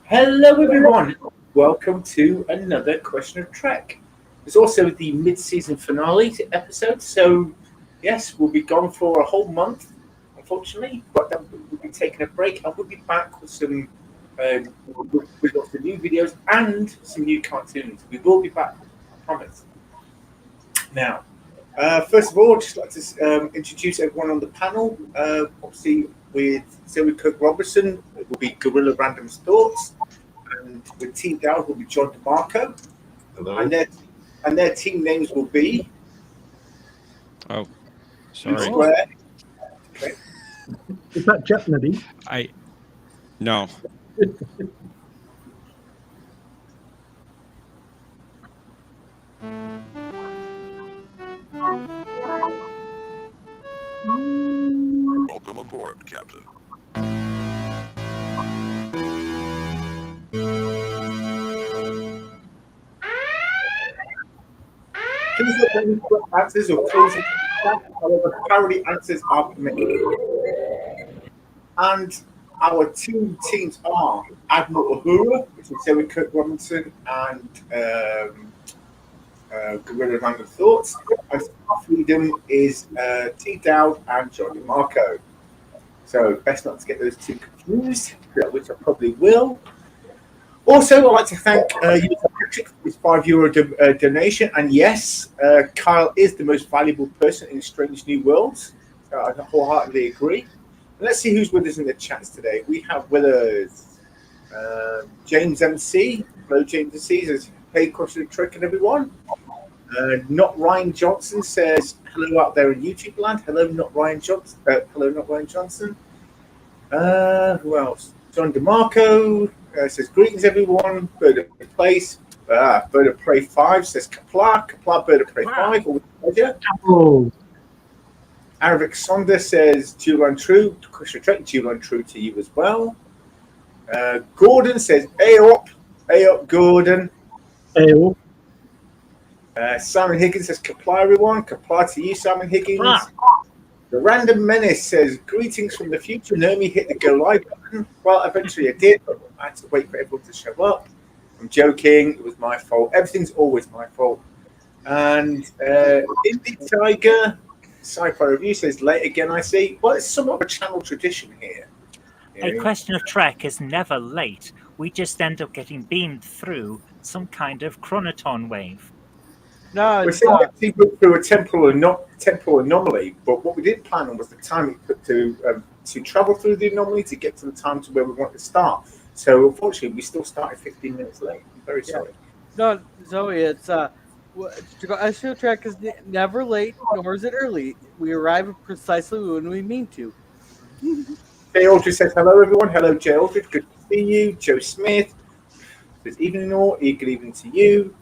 Hello, everyone. Welcome to another Question of Trek. There's also the mid-season finale episode, so yes, we'll be gone for a whole month, unfortunately, but then we'll be taking a break and we'll be back with some with lots of new videos and some new cartoons. We will be back, I promise. Now, first of all, I'd just like to introduce everyone on the panel. Obviously, with Zoe Cook Robertson, it will be Gorilla Random's Thoughts. And with Team Dowd will be John DeMarco, Hello. and their team names will be Oh, Blue sorry. Square. Okay. Is that Jeopardy? No. Welcome aboard, Captain. Please don't any correct answers or closing. However, parody answers are permitted. And our two teams are Admiral Uhura, which is Zoe Cook Robinson, and Gorilla Random Thoughts. And Star Freedom is T. Dowd and John DeMarco. So best not to get those two confused, which I probably will. Also, I'd like to thank you, Patrick, for his €5 donation. And yes, Kyle is the most valuable person in Strange New Worlds. I wholeheartedly agree. And let's see who's with us in the chats today. We have with us James MC. Hello, James MC. Says, hey, question of trick and everyone. Not Ryan Johnson says, hello out there in YouTube land. Hello, not Ryan Johnson. Hello, not Ryan Johnson. Who else? John DeMarco says, greetings, everyone. Bird of Place. Bird of Prey 5 says, Kapla. Kapla, Bird of Prey 5. Always a pleasure. Oh, Aravic Sonda says, Julian True. Question of Trek, Julian True to you as well. Gordon says, Hey up, Gordon. ale. Simon Higgins says, Kapla, everyone. Kapla to you, Simon Higgins. The Random Menace says, greetings from the future. Naomi hit the go live button. Well, eventually I did, but I had to wait for everyone to show up. I'm joking. It was my fault. Everything's always my fault. And Indie Tiger, Sci-Fi Review says, late again, I see. Well, it's somewhat of a channel tradition here. A Question of Trek is never late. We just end up getting beamed through some kind of chronoton wave. No, We're it's saying we go through a temporal anomaly, but what we didn't plan on was the time it took to travel through the anomaly to get to the time to where we want to start. So unfortunately, we still started 15 minutes late. I'm very sorry. no, Zoe. It's Astro Trek is never late, nor is it early. We arrive precisely when we mean to. Jay Aldridge says hello, everyone. Hello, Jay Aldridge. Good to see you. Joe Smith says evening all. Good evening to you.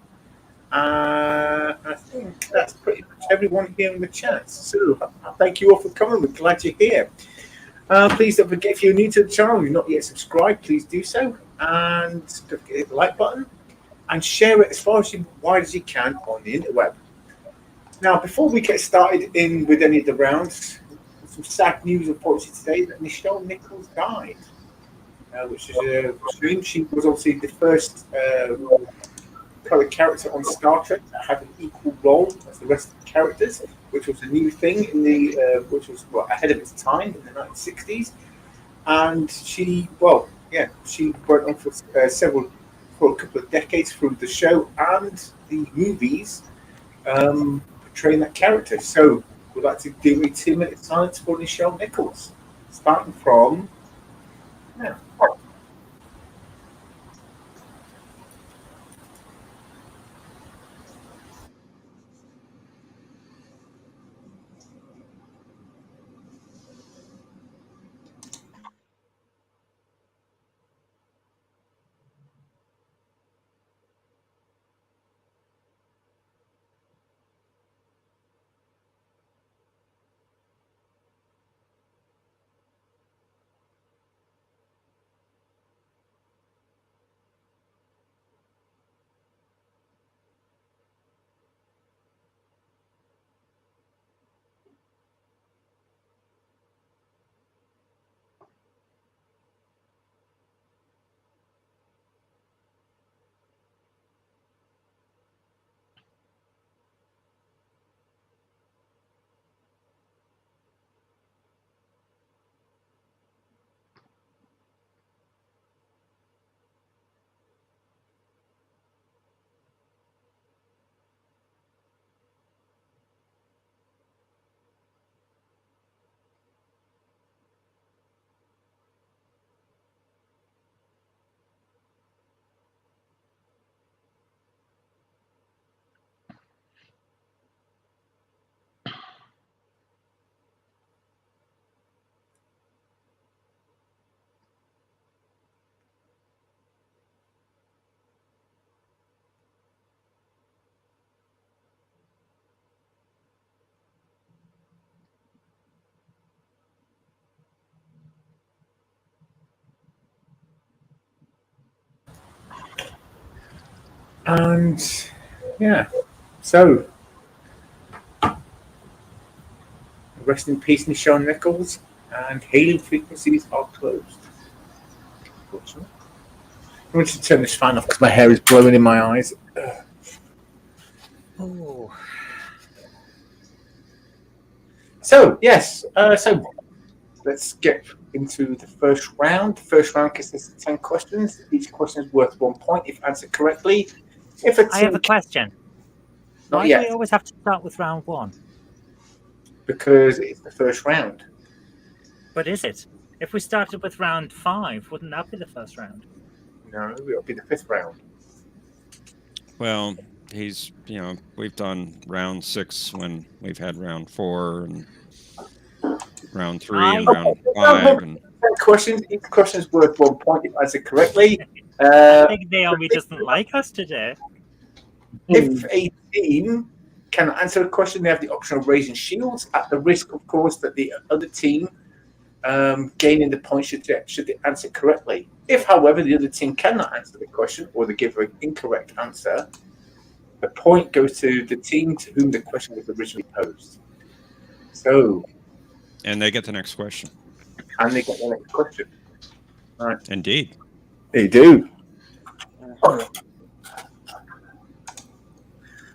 I think that's pretty much everyone here in the chat. So thank you all for coming. We're glad you're here. Please don't forget, if you're new to the channel, you've not yet subscribed, please do so. And don't forget to hit the like button and share it as far as wide as you can on the interweb. Now, before we get started in with any of the rounds, some sad news unfortunately today that Nichelle Nichols died, which is a shame. She was obviously the first colored character on Star Trek that had an equal role as the rest of the characters, which was a new thing in the which was ahead of its time in the 1960s. And she went on for for a couple of decades through the show and the movies, portraying that character. So we'd like to do a 2-minute silence for Nichelle Nichols, starting from now. And yeah, so rest in peace, Nichelle Nichols. And hailing frequencies are closed. Unfortunately. I want to turn this fan off because my hair is blowing in my eyes. Oh, So yes, so let's get into the first round. The first round consists of 10 questions. Each question is worth 1 point if answered correctly. If a I have team a question. not Why do we yet, always have to start with round one? because it's the first round. But is it? If we started with round 5, wouldn't that be the first round? No, it'll be the fifth round. Well, we've done round 6 when we've had round 4 and round 3 and round 5. And 10 questions. Each question is worth 1 point if answered correctly. I think Naomi doesn't like us today. If a team can answer a question, they have the option of raising shields at the risk, of course, that the other team gaining the point should they answer correctly. If, however, the other team cannot answer the question or they give an incorrect answer, the point goes to the team to whom the question was originally posed. So, and they get the next question. and they get the next question. Right. Indeed. They do.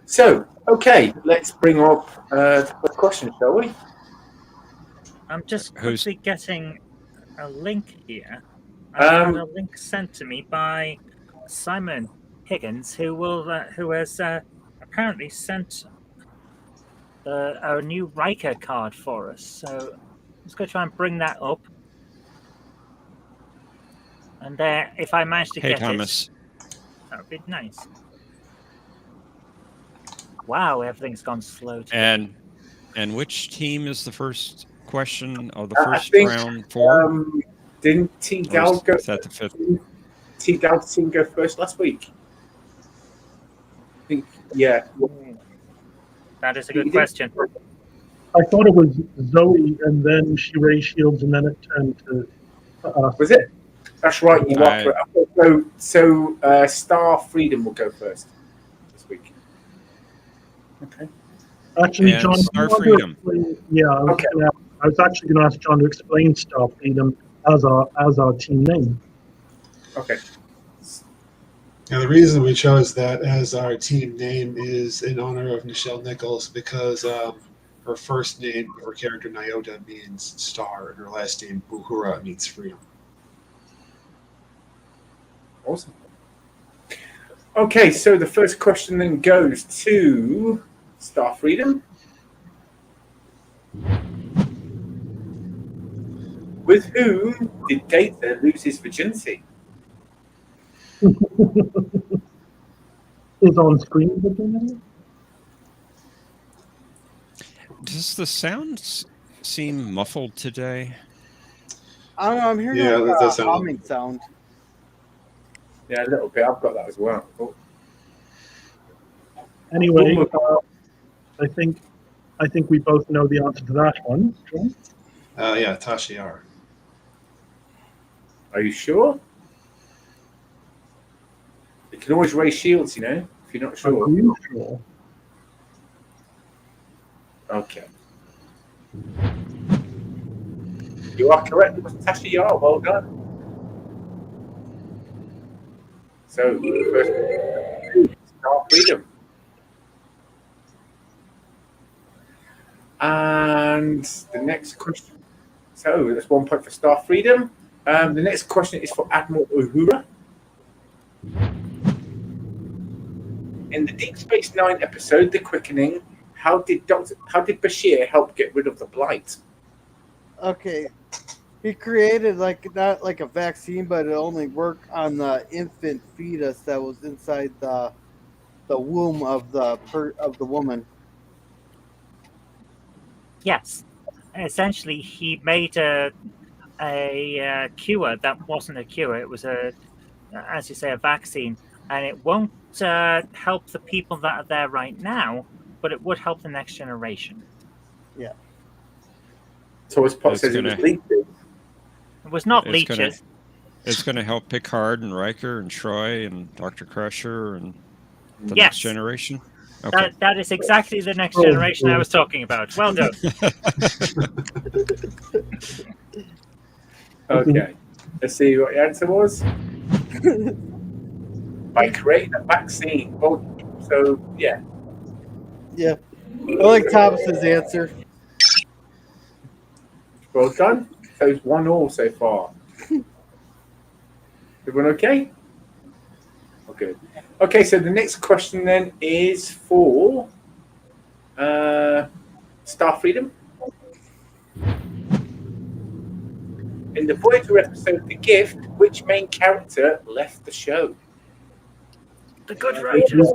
So, okay, let's bring up the first question, shall we? I'm just Who's- quickly getting a link here. I've had a link sent to me by Simon Higgins, who has apparently sent a new Riker card for us. So let's go try and bring that up. And if I manage to Hey, get Thomas. it, that would be nice. Wow, everything's gone slow today. And which team is the first question of the I first think, round for? Didn't T Or Gal go? is that the fifth? T Gal's team go first last week. I think, yeah. That is a good question. I thought it was Zoe, and then she raised shields, and then it turned to us. Was it? That's right. You are correct. So Star Freedom will go first this week. Okay. Actually, And John, Star do you want to Freedom. explain- Yeah, Okay. I was actually going to ask John to explain Star Freedom as our team name. Okay. Now, the reason we chose that as our team name is in honor of Nichelle Nichols because her first name of her character, Nyota, means star, and her last name, Uhura, means freedom. Awesome. Okay, so the first question then goes to Star Freedom. With whom did Data lose his virginity? Is on screen with them. Does the sound seem muffled today? I don't know. I'm hearing Yeah, like that a does sound humming sound. Yeah, a little bit. I've got that as well. Oh. Anyway, One more. I think we both know the answer to that one. John? Yeah, Tashiar. Are you sure? You can always raise shields, if you're not Are sure. you sure? Okay. You are correct. It was Tasha Yar. Well done. So, first, Star Freedom. And the next question. So, that's 1 point for Star Freedom. The next question is for Admiral Uhura. In the Deep Space Nine episode, The Quickening, how did Bashir help get rid of the Blight? Okay. He created not like a vaccine, but it only worked on the infant fetus that was inside the womb of the woman. Yes. Essentially, he made a cure that wasn't a cure. It was as you say, a vaccine, and it won't help the people that are there right now, but it would help the next generation. Yeah. So as Pop says, it was leeches. It was not leeches. It's going to help Picard and Riker and Troy and Dr. Crusher and The Yes. next generation? Okay. That is exactly the next generation I was talking about. Well done. Okay. Let's see what the answer was. By creating a vaccine. Oh, so yeah. Yeah. I like Thomas's answer. Well done. So it's 1-1 so far. Everyone okay? Oh, good. Okay, so the next question then is for Star Freedom. In the Voyager episode The Gift, which main character left the show? The good writers.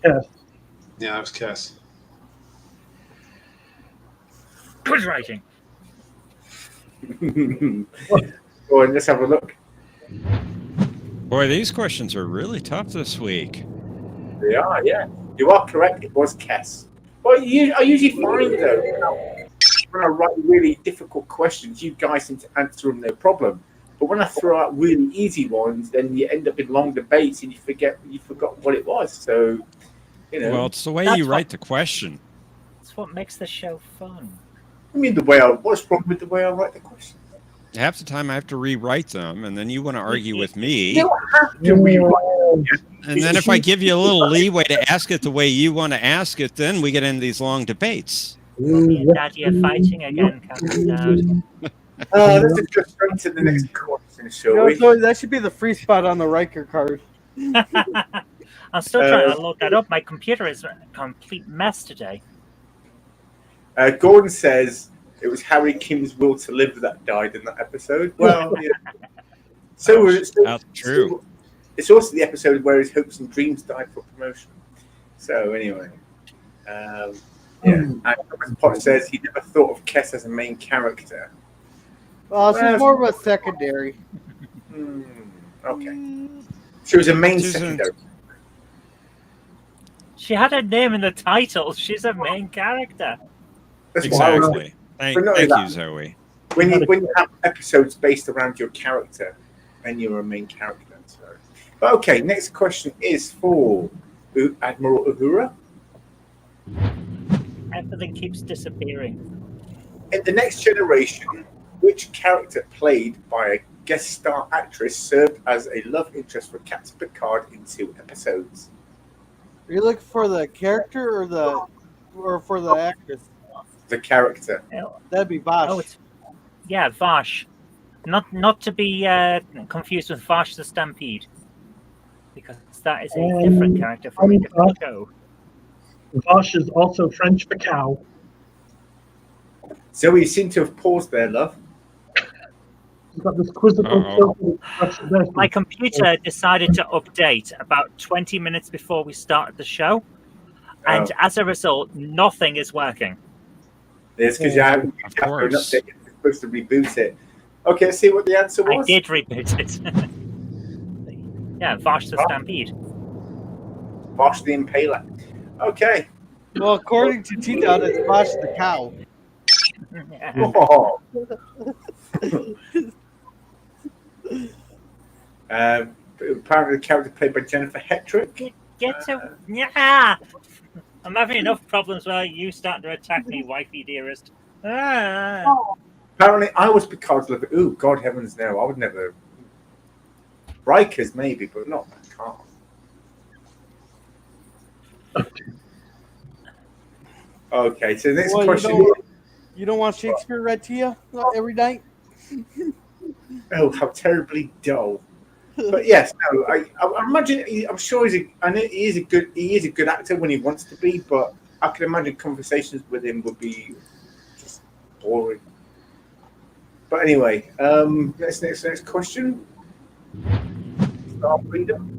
Yes. Yeah, that was Cass. Good writing. Go on, let's have a look. Boy, these questions are really tough this week. They are, yeah. You are correct. It was Cass. Well, I usually find, though, when I write really difficult questions, you guys seem to answer them no problem. But when I throw out really easy ones, then you end up in long debates and you forgot what it was. So, you know. Well, it's the way That's you what- write the question. That's what makes the show fun. I mean, what's wrong with the way I write the question? Half the time I have to rewrite them, and then you want to argue with You me. don't have to rewrite. And then if I give you a little leeway to ask it the way you want to ask it, then we get into these long debates. Mommy and Daddy are fighting again, Captain Dad. Let's just go straight to the next question, shall You know, we? so that should be the free spot on the Riker card. I'm still trying to load that up. My computer is a complete mess today. Gordon says it was Harry Kim's will to live that died in that episode. Well, yeah. That's true. It's also the episode where his hopes and dreams died for promotion. So anyway, yeah. And Thomas Potter says he never thought of Kess as a main character. Well, she's more of a secondary. Okay. She was a main Susan. secondary. She had her name in the title. She's a main character. That's why I was, Exactly. Thank But not you, that. Zoe. when you have episodes based around your character, then you're a main character. So. But okay, next question is for Admiral Uhura. Everything keeps disappearing. In The Next Generation, which character played by a guest star actress served as a love interest for Captain Picard in 2 episodes? Are you looking for the character or for the actress? The character. That'd be Bosch. Oh, yeah, Vash. Not to be confused with Vash the Stampede, because that is a different character from a different show. Vosh is also French for cow. Zoe, you seem to have paused there, love. He's got this quizzical expression. My computer decided to update about 20 minutes before we started the show, and as a result, nothing is working. It's because you haven't Of an course. update. You're supposed to reboot it. Okay, let's see what the answer I was. did reboot it. Yeah, Vash the Stampede. Bosch the Impaler. Okay. Well, according to T-Dot, it's Bosch the cow. Oh. Apparently, the character played by Jennifer Hetrick. Yeah. I'm having enough problems where you start to attack me, wifey dearest. Apparently, I was Picard's lover. Ooh, God heavens, no! I would never. Rikers maybe, but not Picard. Okay, so the next Well, question. You don't want Shakespeare read to you every night? Oh, how terribly dull. But yes, no. I imagine. I'm sure I know he is a good actor when he wants to be, but I can imagine conversations with him would be just boring. But anyway, next question. Star Freedom.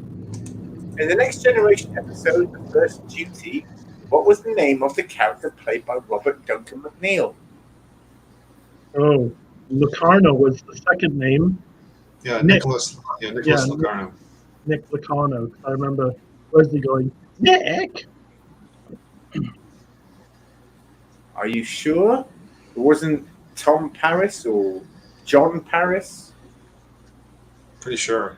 In the Next Generation episode, The First Duty, what was the name of the character played by Robert Duncan McNeil? Oh, Locarno was the second name. Yeah, Nick. Nicholas. Yeah, Nicholas Yeah, Locarno. Nick Locarno. I remember Leslie going, Nick! Are you sure? It wasn't Tom Paris or John Paris? Pretty sure.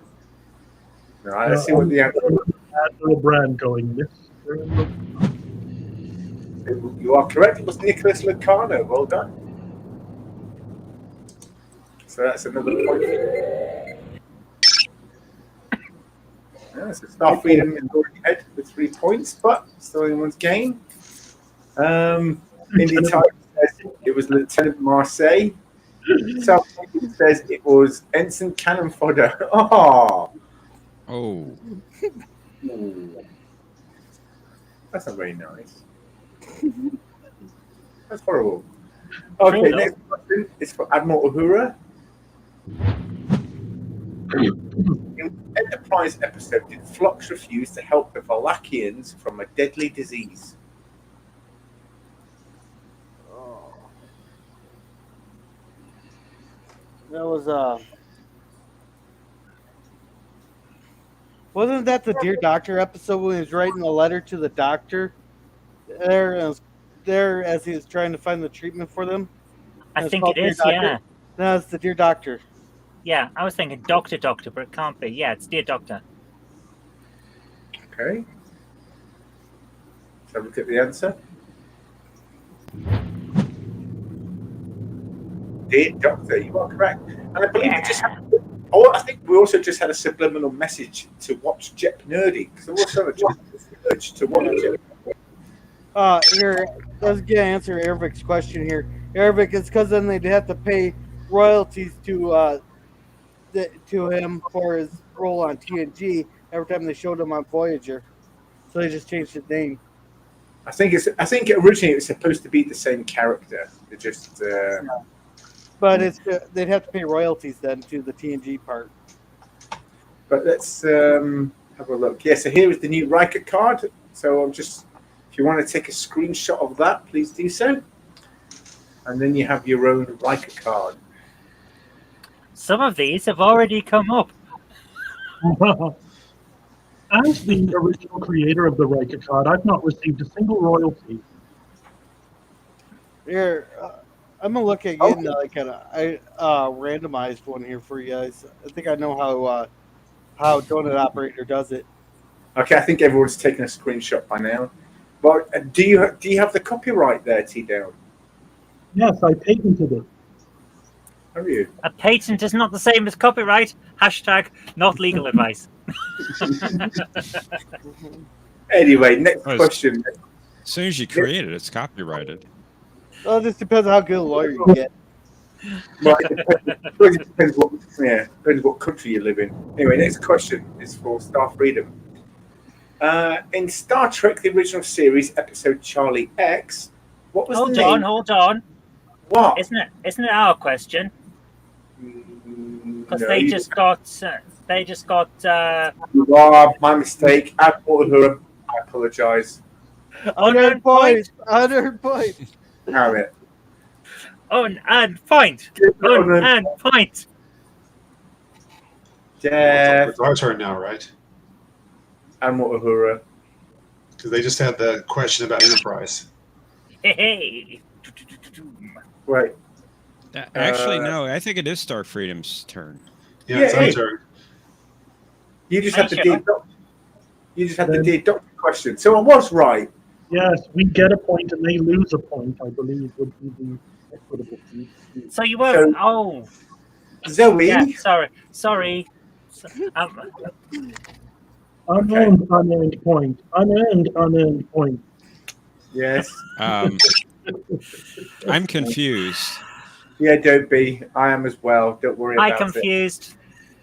All right, let's see what the answer is. Admiral Brand going, Mr. You are correct. It was Nicholas Lucano. Well done. So that's another point. Yeah, so Star Freedom is already ahead with 3 points, but still anyone's game. Indy Tiger says it was Lieutenant Marseille. South African says it was Ensign Cannon Fodder. Oh, Oh, that's not very nice. That's horrible. Okay, True, next question is for Admiral Uhura. In Enterprise episode, did Phlox refuse to help the Valakians from a deadly disease? That was wasn't that the Dear Doctor episode when he was writing a letter to the doctor there as he was trying to find the treatment for them? I And it's think called it Dear is. Doctor? Yeah, No, it's the Dear Doctor. yeah. I was thinking Doctor, but it can't be. Yeah, it's Dear Doctor. Okay. Let's have a look at the answer. Dear Doctor, you are correct. And I believe we just had, I think we also just had a subliminal message to watch Jet Nerdy. So we're also urge to watch it. Here, let's get an answer Ervik's question here. Ervik, it's because then they'd have to pay royalties to him for his role on TNG every time they showed him on Voyager. So they just changed his name. I think originally it was supposed to be the same character. It just But they'd have to pay royalties then to the TNG part. But let's have a look. Yeah, so here is the new Riker card. So if you want to take a screenshot of that, please do so. And then you have your own Riker card. Some of these have already come up. As the original creator of the Riker card, I've not received a single royalty. Here, I'm gonna look at getting like a randomized one here for you guys. I think I know how Donut Operator does it. Okay, I think everyone's taken a screenshot by now. But do you have the copyright there, T-Down? Yes, I patented it. Have you? A patent is not the same as copyright. Hashtag not legal advice. Anyway, next Nice. question. as soon as you create it, it's copyrighted. Well, it just depends on how good a lawyer you get. Well, it depends what country you live in. Anyway, next question is for Star Freedom. In Star Trek, the original series, episode Charlie X, what was the name? Hold on. What? Isn't it our question? Because they just got. You are my mistake. I apologise. 100 points. 100 points. Damn it. And point. And point. Jeff It's our turn now, right? and Uhura. Because they just had the question about Enterprise. Hey. Right. Actually, no. I think it is Star Freedom's turn. Yeah, it's Yeah, our hey. turn. You just Are had the you Dear sure? Doctor. You just had the Dear Doctor question. So I was right. Yes, we get a point and they lose a point, I believe, would be the equitable piece. So you were. So- Zoe. Yeah. Sorry. Unearned, unearned point. Unearned point. Yes. I'm confused. Yeah, don't be. I am as well. Don't worry I about it. confused.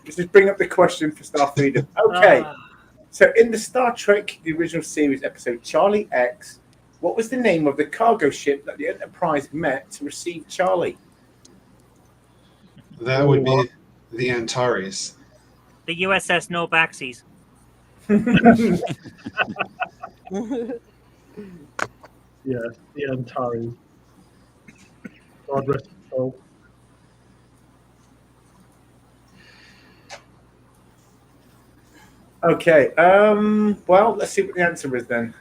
Let's just bring up the question for Star Freedom. Okay. So in the Star Trek, the original series episode Charlie X, what was the name of the cargo ship that the Enterprise met to receive Charlie? That would be the Antares. The USS No Backsies. Yes, the Antares. God rest his soul. Okay. Well, let's see what the answer is then.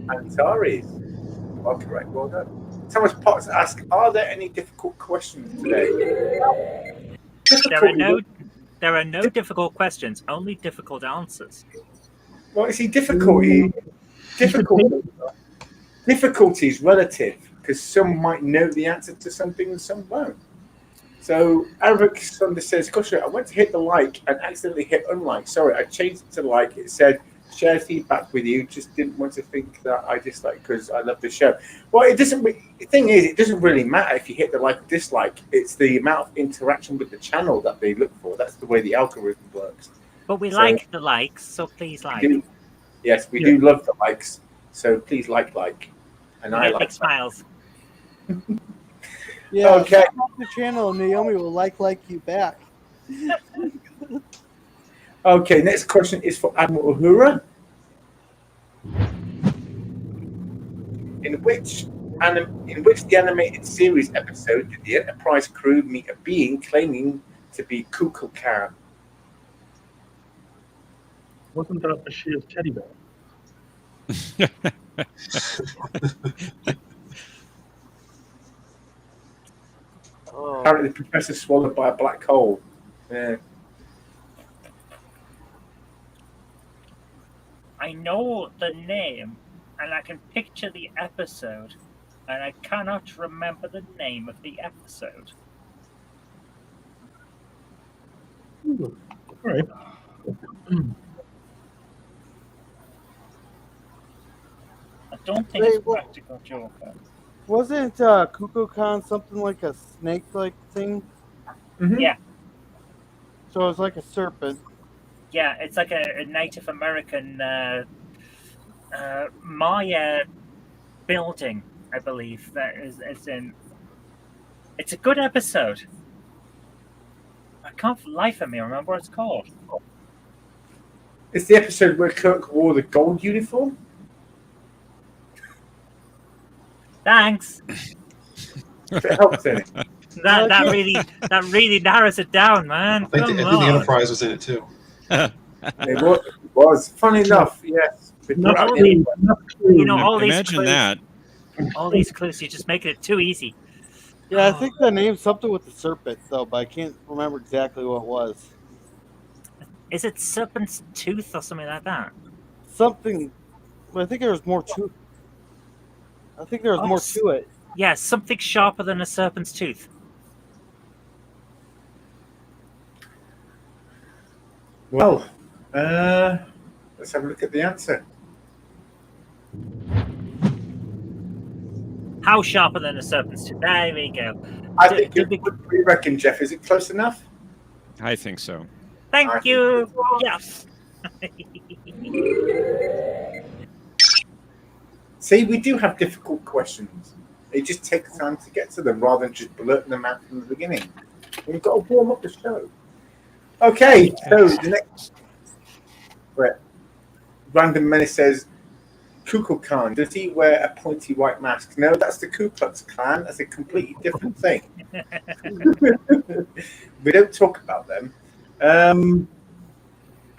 Antares. Well, correct. Well done. Thomas Potts asks, are there any difficult questions today? There are no. There are no difficult questions, only difficult answers. Well, you see, difficulty is relative because some might know the answer to something and some won't. So Eric Sunder says, "Gosh, I went to hit the like and accidentally hit unlike. Sorry, I changed it to like. It said share feedback with you. Just didn't want to think that I dislike because I love the show. Well, it doesn't. The thing is, it doesn't really matter if you hit the like or dislike. It's the amount of interaction with the channel that they look for. That's the way the algorithm works. But we So- like the likes, so please like. Yes, we do love the likes. So please like, and We I get like big that. smiles. Yeah, Okay. subscribe to the channel, and Naomi will like you back. Okay, next question is for Admiral Uhura. In which the animated series episode did the Enterprise crew meet a being claiming to be Kukulkan? Wasn't that Bashia's teddy bear? Oh. Apparently, the professor swallowed by a black hole. Yeah. I know the name, and I can picture the episode, and I cannot remember the name of the episode. Ooh, all right. I don't think Wait, it's what- Practical Joker. Wasn't Kukulkan something like a snake-like thing? Mhm. Yeah. So it's like a serpent. Yeah, it's like a Native American Maya building, I believe. That is in. It's a good episode. I can't for the life of me remember what it's called. It's the episode where Kirk wore the gold uniform. Thanks. If it helps any. That really narrows it down, man. I think the Enterprise was in it too. It was. Funny enough, yes. Enough Right, clues, enough clues. You know, all these Imagine clues, that. all these clues, you're just making it too easy. Yeah, I think the name's something with the serpent, though, but I can't remember exactly what it was. Is it Serpent's Tooth or something like that? Something. I think there was more to. I think there was more to it. Yeah, something sharper than a serpent's tooth. Well, let's have a look at the answer. How sharper than a serpent's tooth? There we go. I think what do you reckon, Jeff? Is it close enough? I think so. Thank you. Yes. See, we do have difficult questions. It just takes time to get to them rather than just blurting them out from the beginning. We've got to warm up the show. Okay, so the next. Random Menace says, Kukulkan, does he wear a pointy white mask? No, that's the Ku Klux Klan. That's a completely different thing. We don't talk about them.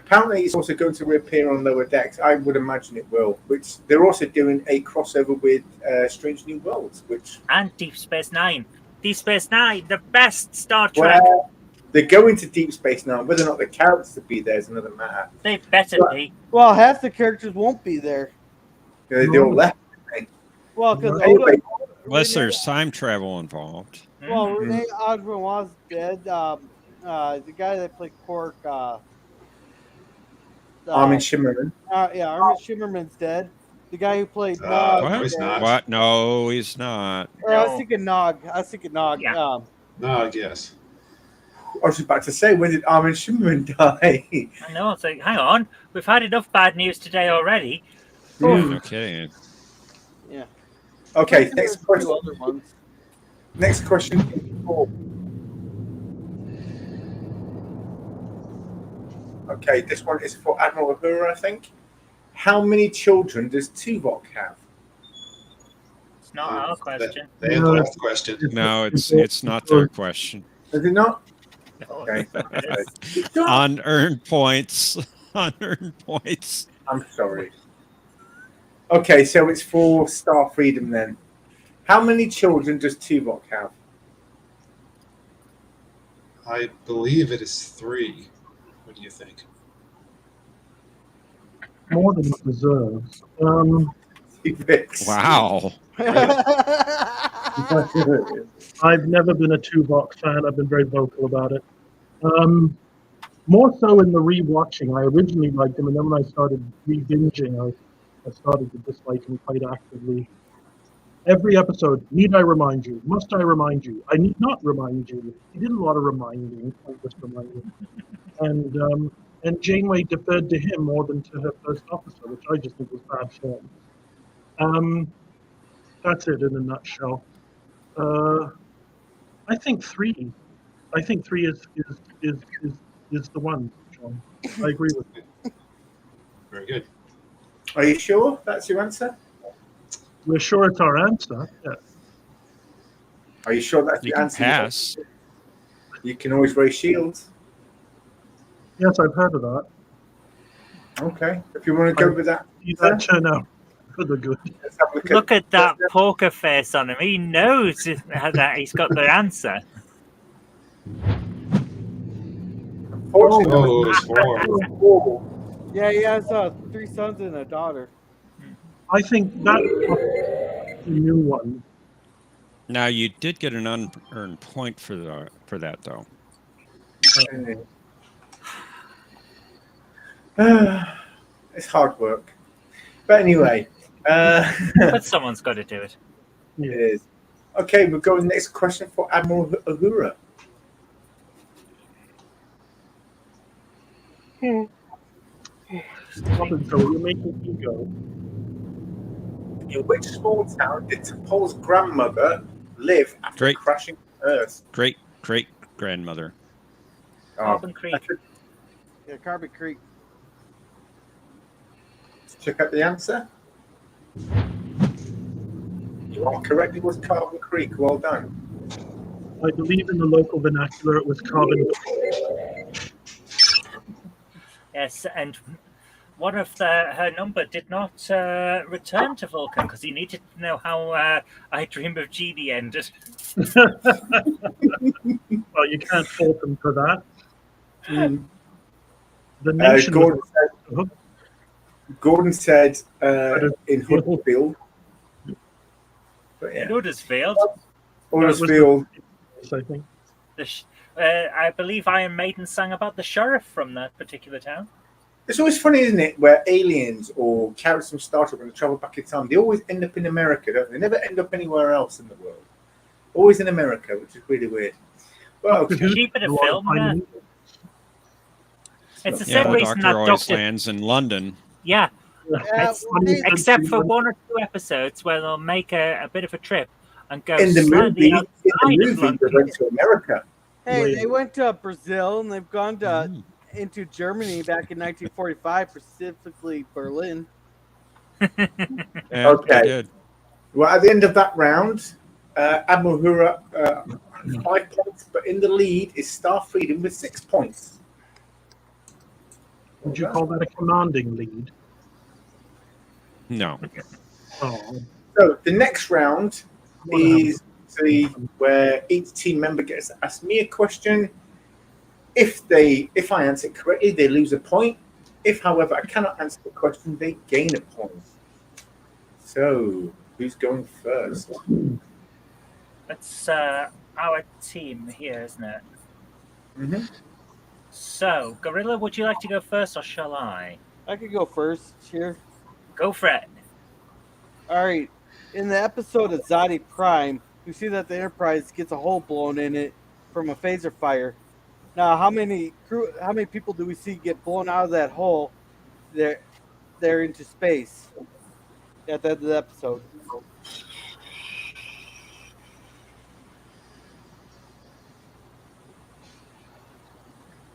Apparently, it's also going to reappear on Lower Decks. I would imagine it will. Which they're also doing a crossover with Strange New Worlds, which And Deep Space Nine. Deep Space Nine, the best Star Trek. well, they're going to Deep Space Nine. Whether or not the characters will be there is another matter. They better be. Well, half the characters won't be there. They all left. Well, because Anyway, Unless there's time travel involved. Well, Renee Osborne was dead. The guy that played Quark. Armin Shimmerman. Yeah, Armin Shimmerman's dead. The guy who played Nog. No, he's not. What? No, he's not. Or I was thinking Nog. Yeah. No, yes. I was about to say, when did Armin Shimmerman die? I know. It's like, hang on. We've had enough bad news today already. No kidding. Yeah. Okay, There's next two question. other ones. Next question is for. Okay, this one is for Admiral Uhura, I think. How many children does Tuvok have? It's not our question. They had the last question. No, it's not their question. Is it not? No, Okay. it is. Unearned points. Unearned points. I'm sorry. Okay, so it's for Star Freedom then. How many children does Tuvok have? I believe it is 3. What do you think? More than it deserves. Wow. I've never been a Tuvok fan. I've been very vocal about it. More so in the rewatching. I originally liked him, and then when I started re-binging, I started to dislike him quite actively. Every episode, need I remind you? Must I remind you? I need not remind you. He did a lot of reminding, not just reminding. And Janeway deferred to him more than to her first officer, which I just think was bad form. That's it in a nutshell. I think 3. I think 3 is the one, John. I agree with you. Very good. Are you sure that's your answer? We're sure it's our answer. Yeah. Are you sure that's You the can answer? pass. You can always raise shields. Yes, I've heard of that. Okay. If you want to go with that, See that turn out for the good. let's have a look, Look at that poker face on him. He knows that he's got the answer. Unfortunately, Oh, it was 4. that was 4. Yeah, he has 3 sons and a daughter. I think that's the new one. Now you did get an unearned point for that though. It's hard work. But anyway, But someone's got to do it. it is. Okay, we'll go to the next question for Admiral Uhura. Stop it, Joe. You're making me go. In which small town did T'Pol's grandmother live after Great. crashing Earth? Great grandmother. Carbon Creek. Yeah, Carbon Creek. Let's check out the answer. You are correct. It was Carbon Creek. Well done. I believe in the local vernacular it was carbon. Yes, and one of her number did not return to Vulcan because he needed to know how I Dream of Jeannie ended. Well, you can't fault them for that. The nation. Gordon said in Huddersfield. But yeah, Huddersfield. Huddersfield. I think. I believe Iron Maiden sang about the sheriff from that particular town. It's always funny, isn't it, where aliens or characters from Star Trek, when they travel back in time, they always end up in America, don't they? They never end up anywhere else in the world. Always in America, which is really weird. Well, okay. Keep it a film. It's the Yeah, same the reason Doctor that always Doctor. lands in London. Yeah, Yeah, except for 1 or 2 episodes where they'll make a bit of a trip and go in the slightly movie, outside of they went to America. hey, they went to Brazil and they've gone to into Germany back in 1945, specifically Berlin. Yeah, Okay. they did. Well, at the end of that round, Admiral Uhura 5 points, but in the lead is Star Freedom with 6 points. Would you call that a commanding lead? No. Oh, So the next round is where each team member gets to ask me a question. If I answer it correctly, they lose a point. If, however, I cannot answer the question, they gain a point. So who's going first? It's our team here, isn't it? Mm-hmm. So, Gorilla, would you like to go first or shall I? I could go first here. Go for it. All right. In the episode of Zodi Prime, we see that the Enterprise gets a hole blown in it from a phaser fire. Now, how many people do we see get blown out of that hole? They're into space at the end of the episode.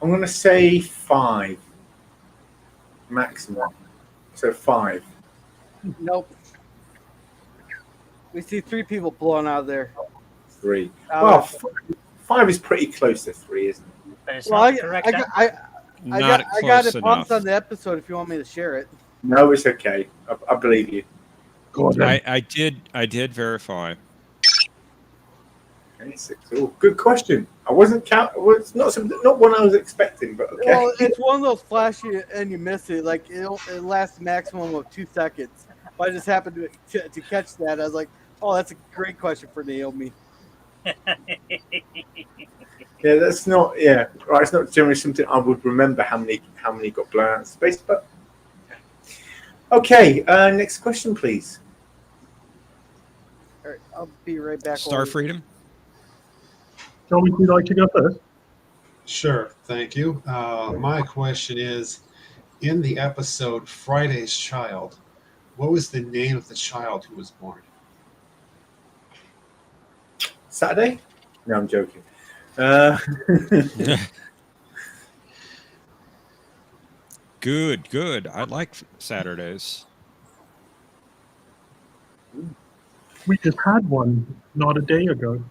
I'm going to say 5 maximum. So 5. Nope. We see 3 people blown out of there. 3. Well, 5 is pretty close to 3, isn't it? But it's Well, not correct. I Not got close it paused enough. on the episode if you want me to share it. No, it's okay. I believe you. God. I did verify. 26. Oh, good question. I wasn't count. Well, it's not one I was expecting, but okay. Well, it's one of those flashy and you miss it. Like it lasts a maximum of 2 seconds. But I just happened to catch that. I was like, oh, that's a great question for Naomi. Yeah, that's not. Yeah, right. It's not generally something I would remember how many got blown out of space. But okay, next question, please. All right, I'll be right back. Star Freedom. Joey, would you like to go first? Sure, thank you. My question is, in the episode Friday's Child, what was the name of the child who was born? Saturday? No, I'm joking. Good. I like Saturdays. We just had one not a day ago.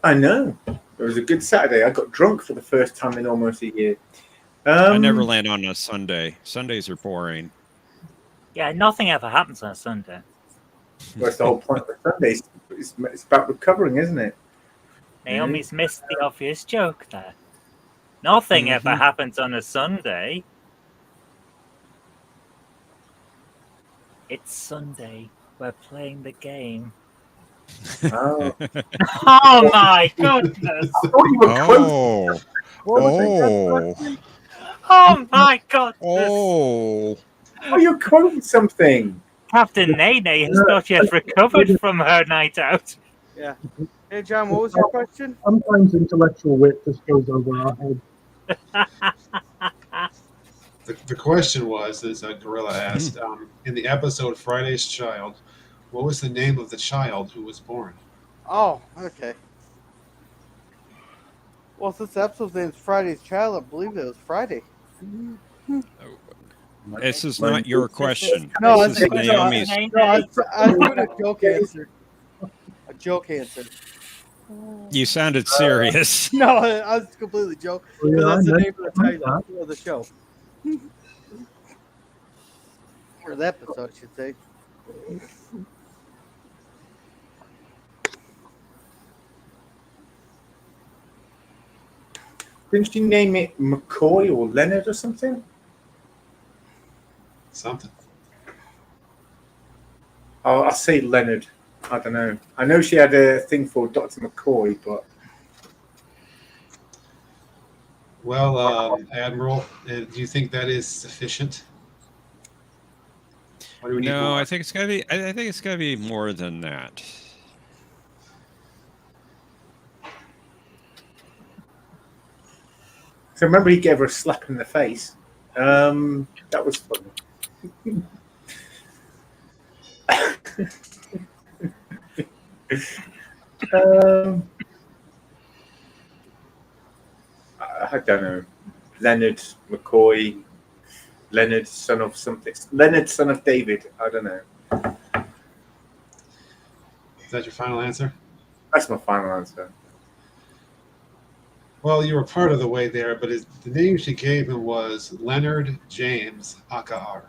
I know. It was a good Saturday. I got drunk for the first time in almost a year. I never land on a Sunday. Sundays are boring. Yeah, nothing ever happens on a Sunday. That's the whole point of Sundays. It's about recovering, isn't it? Naomi's missed the obvious joke there. Nothing ever happens on a Sunday. It's Sunday. We're playing the game. Oh, Oh my goodness! Oh. Oh my goodness! Oh. Oh, you're quoting something. Captain Nene has not yet recovered from her night out. Yeah. Hey, John, what was your question? Sometimes intellectual wit just goes over our head. The question was, as Gorilla asked, in the episode Friday's Child, what was the name of the child who was born? Oh, okay. Well, since the episode's name is Friday's Child, I believe it was Friday. This is not your question. No, This is Naomi's. I was doing a joke answer. A joke answer. You sounded serious. No, I was completely joking. Yeah, That's the I name of the know title of the show. Or the episode, I should say. Didn't you name it McCoy or Leonard or something? Something. Oh, I'll say Leonard. I don't know. I know she had a thing for Dr. McCoy, but Well, Admiral, do you think that is sufficient? What do we need No, more? I think it's gotta be. I think it's gotta be more than that. so remember he gave her a slap in the face. That was funny. I don't know. Leonard McCoy. Leonard, son of something. Leonard, son of David. I don't know. Is that your final answer? That's my final answer. Well, you were part of the way there, but the name she gave him was Leonard James Akar. Of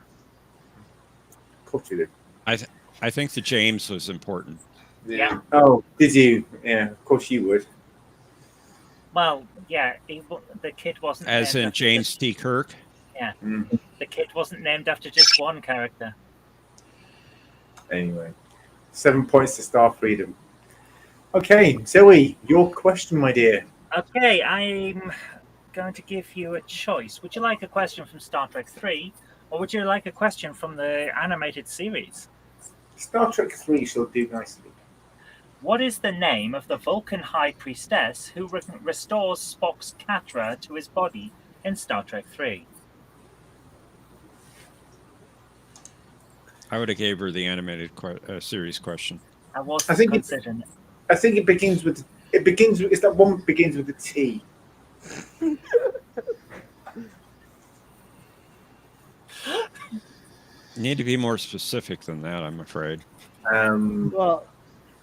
course you did. I think the James was important. Yeah. Oh, did you? Yeah, of course you would. Well, yeah, the kid wasn't. As named in after James just- T. Kirk. Yeah, Mm. the kid wasn't named after just one character. Anyway, 7 points to Star Freedom. Okay, Zoe, your question, my dear. Okay, I'm going to give you a choice. Would you like a question from Star Trek 3, or would you like a question from the animated series? Star Trek 3 shall do nicely. What is the name of the Vulcan High Priestess who restores Spock's Katra to his body in Star Trek 3? I would have gave her the animated series question. I was I think considering it. I think it begins with. It begins with. It's that one begins with a T. You need to be more specific than that, I'm afraid. Well,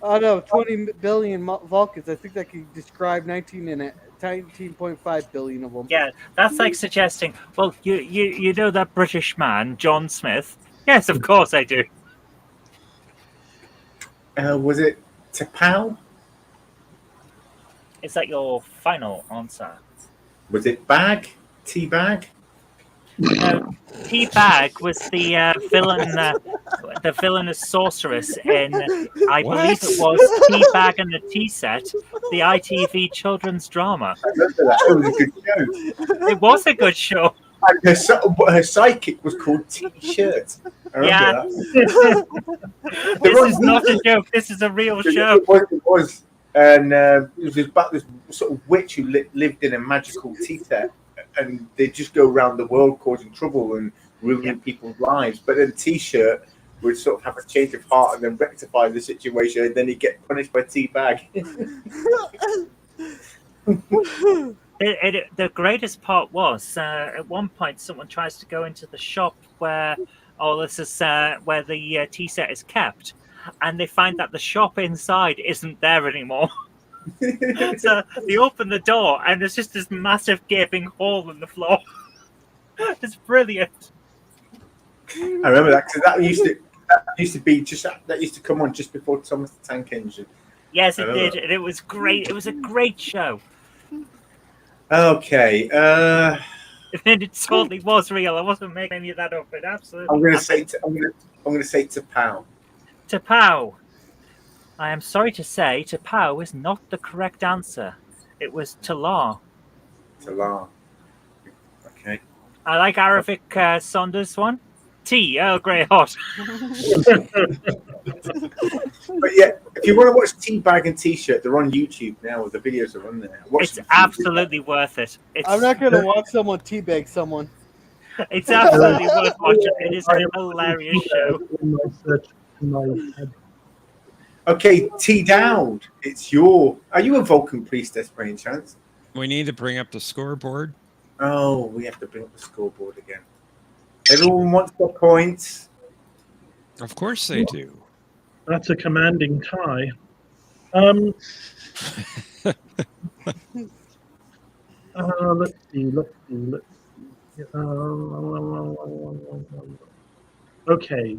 out of 20 billion Vulcans, I think that could describe 19.5 billion of them. Yeah, that's like suggesting, well, you know that British man, John Smith? Yes, of course I do. Was it T'Pau? Is that your final answer? Was it bag? Tea bag? No, Teabag was the villainous sorceress in, I believe it was Teabag and the Tea Set, the ITV children's drama. I remember that. It was a good show. It was a good show. And her sidekick was called T-shirt. I remember Yeah. that. This is not a joke. This is a real show. It was. And it was about this sort of witch who lived in a magical tea set, and they just go around the world causing trouble and ruining people's lives. But then T-shirt would sort of have a change of heart and then rectify the situation, and then he'd get punished by Teabag. The greatest part was at one point someone tries to go into the shop where this is where the tea set is kept, and they find that the shop inside isn't there anymore. So they open the door and there's just this massive gaping hole in the floor. It's brilliant. I remember that because that used to be just that used to come on just before Thomas the Tank Engine. Yes, it did, and it was great. It was a great show. Okay. And it totally was real. I wasn't making any of that up. It absolutely. I'm going to say Tapau. Tapau. I am sorry to say, Tapau is not the correct answer. It was Talar. Talar. Okay. I like Arabic Saunders one. Tea, Earl Grey hot. But yeah, if you want to watch Teabag and T-shirt, they're on YouTube now. The videos are on there. It's absolutely worth it. I'm not going to watch someone teabag someone. It's absolutely worth watching. It is a hilarious show. In my head. Okay, T Dowd, are you a Vulcan priestess by any chance? We need to bring up the scoreboard. Oh, we have to bring up the scoreboard again. Everyone wants their points. Of course they do. That's a commanding tie. Let's see. Okay.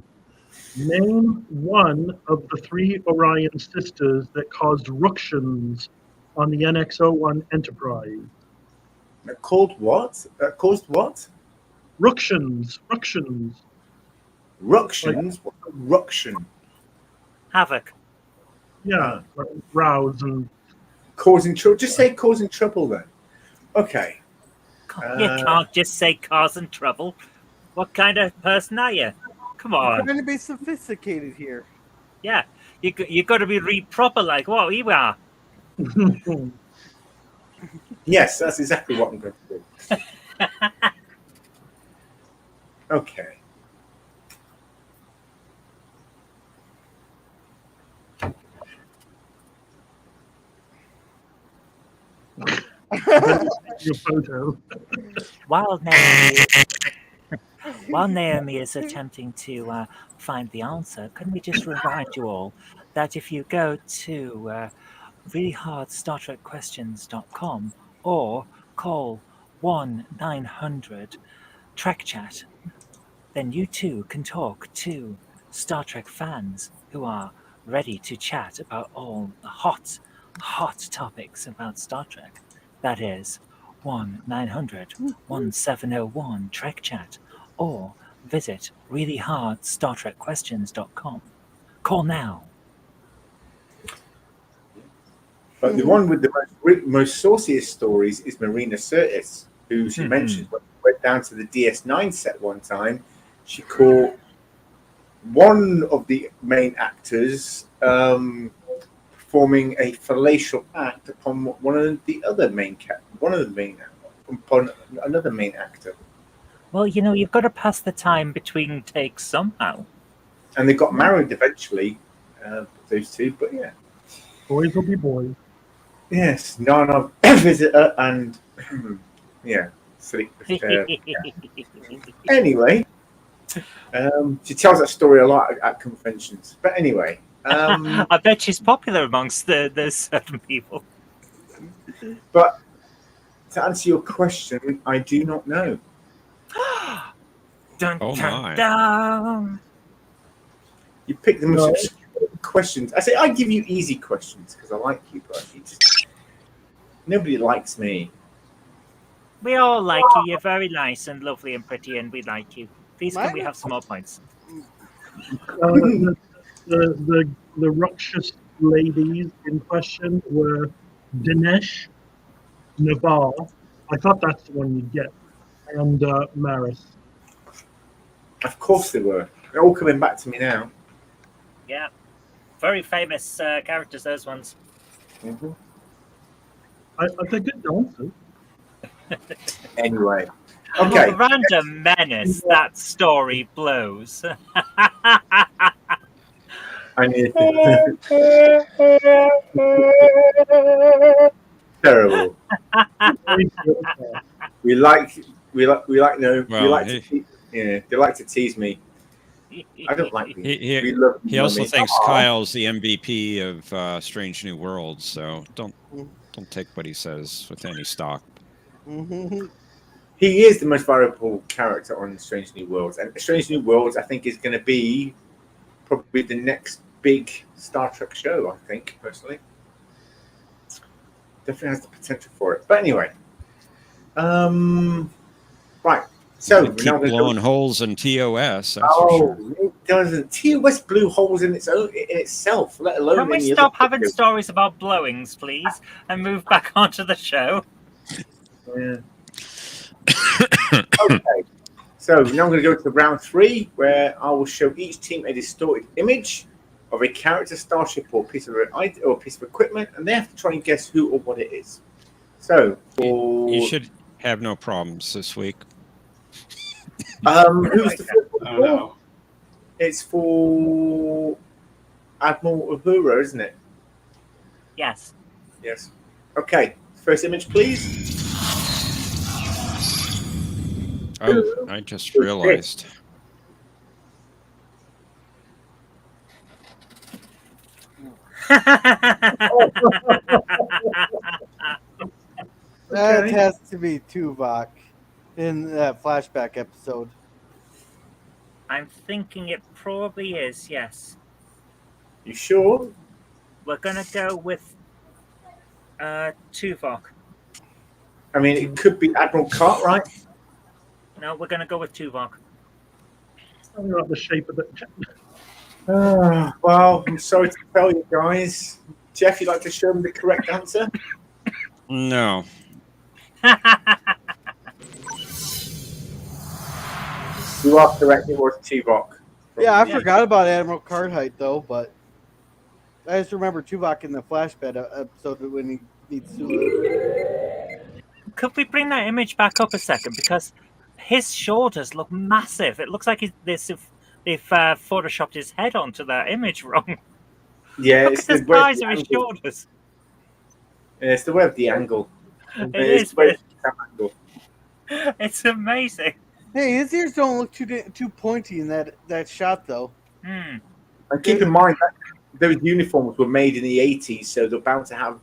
Name one of the 3 Orion sisters that caused ructions on the NX-01 Enterprise. Called what? Caused what? Ructions. Ructions? What's a ruction? Havoc. Yeah, like rows and Causing trouble. Just say causing trouble then. Okay. You can't just say causing trouble. What kind of person are you? Come I'm on. trying to be sophisticated here. Yeah, you got to be read proper like what we are. Yes, that's exactly what I'm going to do. Okay. your photo. While Naomi is attempting to find the answer, can we just remind you all that if you go to reallyhardstartrekquestions.com or call 1-900-TrekChat, then you too can talk to Star Trek fans who are ready to chat about all the hot topics about Star Trek. That is 1-900-1701-TrekChat or visit reallyhardstartrekquestions.com. Call now. But the one with the most sauciest stories is Marina Sirtis, who she mentioned when we went down to the DS9 set one time. She caught one of the main actors performing a fallacial act upon upon another main actor. Well, you've got to pass the time between takes somehow. And they got married eventually, those two. But yeah, Boys will be boys. yes, Nana visitor and yeah, sleep. Anyway, she tells that story a lot at conventions. But anyway, I bet she's popular amongst the certain people. But to answer your question, I do not know. Dun, Oh dun, my. dun. You pick the most obscure questions. I say I give you easy questions because I like you, but you just Nobody likes me. We all like you. You're very nice and lovely and pretty, and we like you. Please, can we have some more points? The Rakshas ladies in question were Dinesh, Navar. I thought that's the one you'd get, and Maris. Of course they were. They're all coming back to me now. Yeah, very famous characters. Those ones. Mm-hmm. They're good dancers. Anyway, okay. Random menace. That story blows. I need terrible. We like no. Well, we like they like to tease me. I don't like these. He also thinks Kyle's the MVP of Strange New Worlds, so don't take what he says with any stock. He is the most valuable character on Strange New Worlds, and Strange New Worlds, I think, is going to be probably the next big Star Trek show. I think personally, definitely has the potential for it. But anyway, right. So keep blowing holes in TOS. That's for sure. It doesn't. TOS blew holes in itself, let alone. Can we stop having stories about blowings, please, and move back onto the show? Yeah. Okay. So now I'm going to go to round 3, where I will show each team a distorted image of a character, starship, or piece of equipment, and they have to try and guess who or what it is. So you should have no problems this week. Who's the first one? I don't know. It's for Admiral Uhura, isn't it? Yes. Yes. Okay. First image, please. Oh, I just realized. That has to be Tuvok in that flashback episode. I'm thinking it probably is, yes. You sure? We're going to go with Tuvok. I mean, it could be Admiral Cartwright. No, we're going to go with Tuvok. Something about the shape of it. Well, I'm sorry to tell you guys. Jeff, you'd like to show them the correct answer? No. You are correct. It was Tuvok. Yeah, I forgot about Admiral Cartwright though, but I just remember Tuvok in the flashback episode when he meets Sulu. Could we bring that image back up a second? Because his shoulders look massive. It looks like they've photoshopped his head onto that image wrong. Yeah, Look it's at the size of his shoulders. Yeah, it's the way of the angle. It is, but but it's amazing. Hey, his ears don't look too pointy in that shot though. Hmm. And keep in mind that those uniforms were made in the 80s, so they're bound to have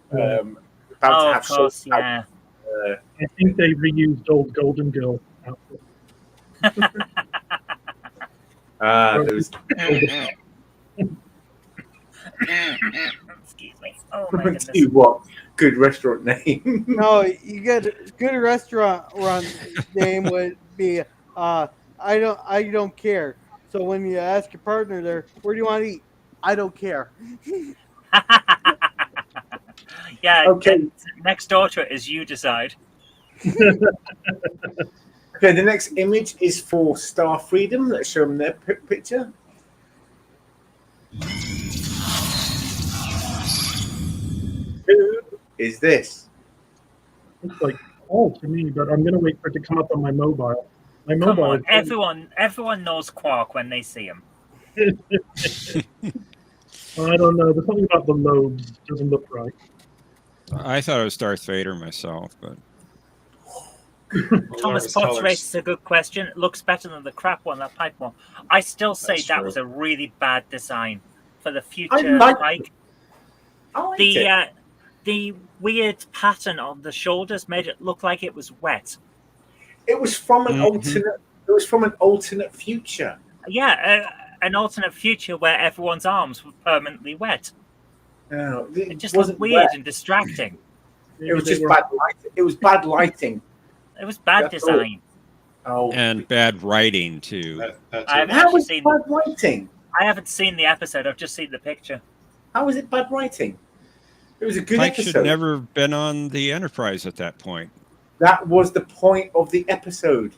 of course, yeah. I think they reused old Golden Girl outfit. Those. Excuse me. Oh my goodness. What good restaurant name? No, you get a good restaurant name would be I don't care. So when you ask your partner there, where do you want to eat? I don't care. Yeah. Okay. Next door to it is you decide. Okay, the next image is for Star Freedom. Let's show them their picture. Who is this? It's like to me, but I'm gonna wait for it to come up on my mobile. My Come mobile. on, everyone knows Quark when they see him. I don't know. There's something about the lobes doesn't look right. I thought it was Darth Vader myself, but Thomas Potts raises a good question. It looks better than the crap one, that pipe one. I still say That's that true. was a really bad design for the future. I liked it. The weird pattern on the shoulders made it look like it was wet. It was from an alternate. It was from an alternate future. Yeah, an alternate future where everyone's arms were permanently wet. No, It just looked weird and distracting. It was just bad lighting. It was bad lighting. It was bad That's all. design. Oh, And bad writing too. That I've too. how actually was seen. it bad writing? I haven't seen the episode. I've just seen the picture. How was it bad writing? It was a good Pike episode. should never have been on the Enterprise at that point. That was the point of the episode.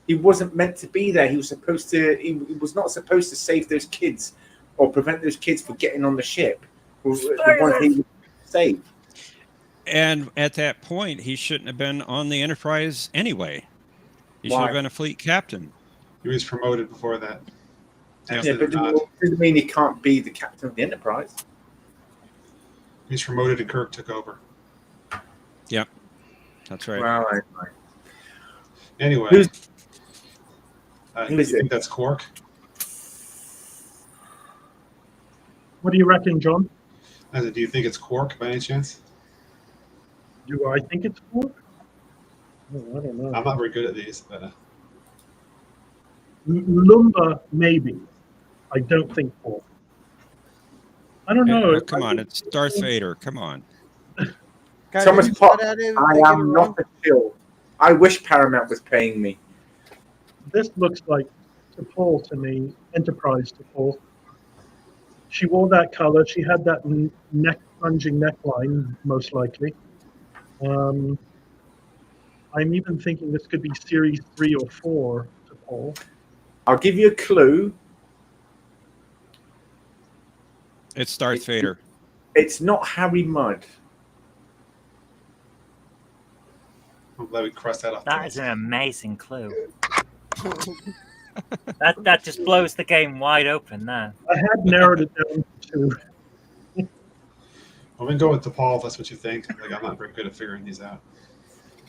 He wasn't meant to be there. He was supposed to. He was not supposed to save those kids or prevent those kids from getting on the ship. The ones he would save. And at that point, he shouldn't have been on the Enterprise anyway. He should Why? have been a fleet captain. He was promoted before that. Yeah. Yeah, but it doesn't mean he can't be the captain of the Enterprise. He's promoted and Kirk took over. Yep, that's right. Well, Anyway, Who's- do who you is it? think that's Quark? What do you reckon, John? Do you think it's Quark by any chance? Do I think it's Quark? Oh, I don't know. I'm not very good at these, but Lumber, maybe. I don't think Quark. I don't Hey, know. oh, come on, it's Darth Vader. Come on. Guys, Thomas any Pott, shot at it if I they get it am wrong? not a shill. I wish Paramount was paying me. This looks like T'Pol to me, Enterprise T'Pol. She wore that color. She had that plunging neckline, most likely. I'm even thinking this could be Series 3 or 4 T'Pol. I'll give you a clue. It's Darth Vader. It's not Harry Mudd. I'm glad we crossed that off. That is an amazing clue. that just blows the game wide open there. I had narrowed it down to I'm gonna go with DePaul if that's what you think. Like, I'm not very good at figuring these out.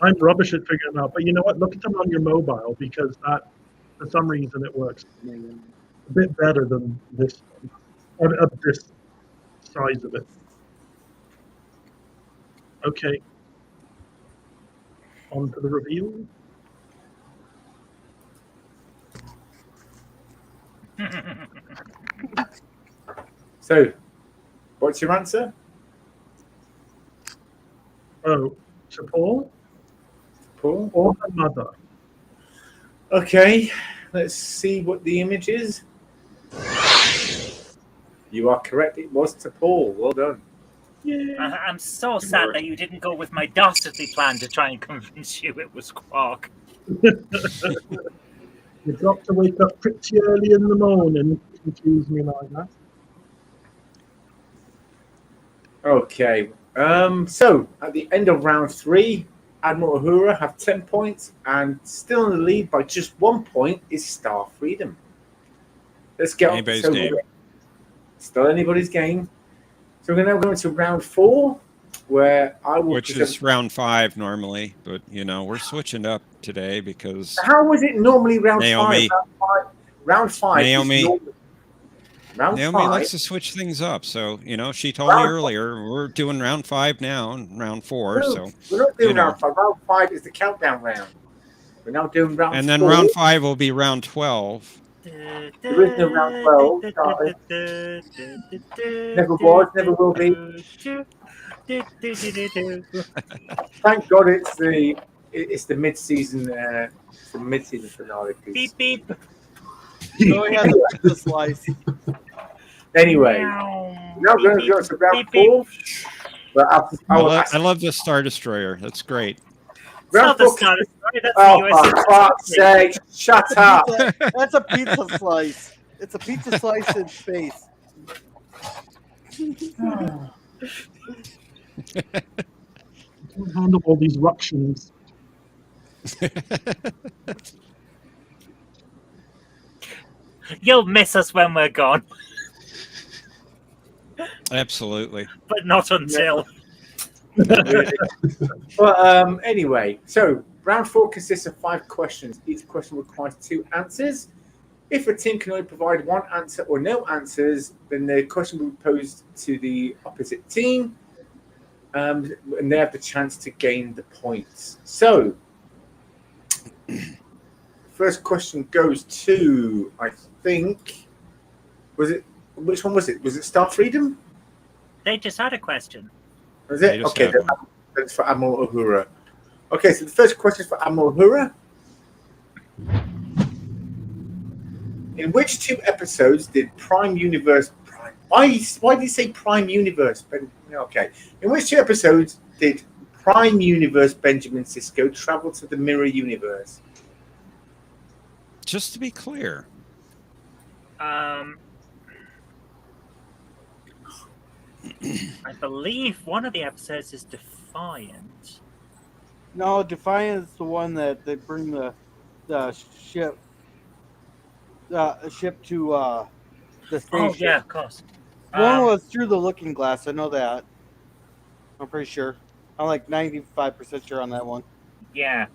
I'm rubbish at figuring them out, but you know what? Look at them on your mobile because that, for some reason, it works for me a bit better than this one, of this size of it. Okay. On to the reveal. So, what's your answer? Oh, T'Pol Paul? or her mother? Okay, let's see what the image is. You are correct. It was to Paul. Well done. Yeah. I'm so sad that you didn't go with my dastardly plan to try and convince you it was Quark. You've got to wake up pretty early in the morning to confuse me like that. Okay. So at the end of round 3, Admiral Uhura have 10 points, and still in the lead by just 1 point is Star Freedom. Let's get on. Anybody's So game. Still anybody's game. So we're now going to round 4, where I will. Which is round 5 normally, but we're switching up today because How was it normally round Naomi. 5? Round 5. Naomi. Is normally, round Naomi 5. likes to switch things up. So, she told me Round earlier we're doing round 5 now and round 4. No, So, we're not doing you know. round 5. Round 5 is the countdown round. We're now doing round and then 4. round 5 will be round 12. There is no round 12 started. Never was, never will be. Thank God it's the mid-season finale. Beep beep. Go ahead and pick the slice. Anyway, Meow. now we're going to go to round 4. But I love the Star Destroyer. That's great. It's not round the 4. Star Destroyer, that's Oh, the for USS fuck's Discovery. sake! Shut up! That's a pizza slice. It's a pizza slice in space. Can't handle all these ructions. You'll miss us when we're gone, Absolutely. but not until. But anyway, so round 4 consists of 5 questions. Each question requires 2 answers. If a team can only provide 1 answer or no answers, then the question will be posed to the opposite team, and they have the chance to gain the points. So, first question goes to, I think, which one was it? Was it Star Freedom? They just had a question. Is They it? just Okay, had one. that's for Admiral Uhura. Okay, so the first question is for Admiral Uhura. In which 2 episodes did Prime Universe Prime? Why do you say Prime Universe? Okay. In which 2 episodes did Prime Universe Benjamin Sisko travel to the Mirror Universe? Just to be clear, I believe one of the episodes is Defiant. No, Defiant is the one that they bring the ship to the station. Oh yeah, of course. One was through the Looking Glass. I know that. I'm pretty sure. I'm like 95% sure on that one. Yeah.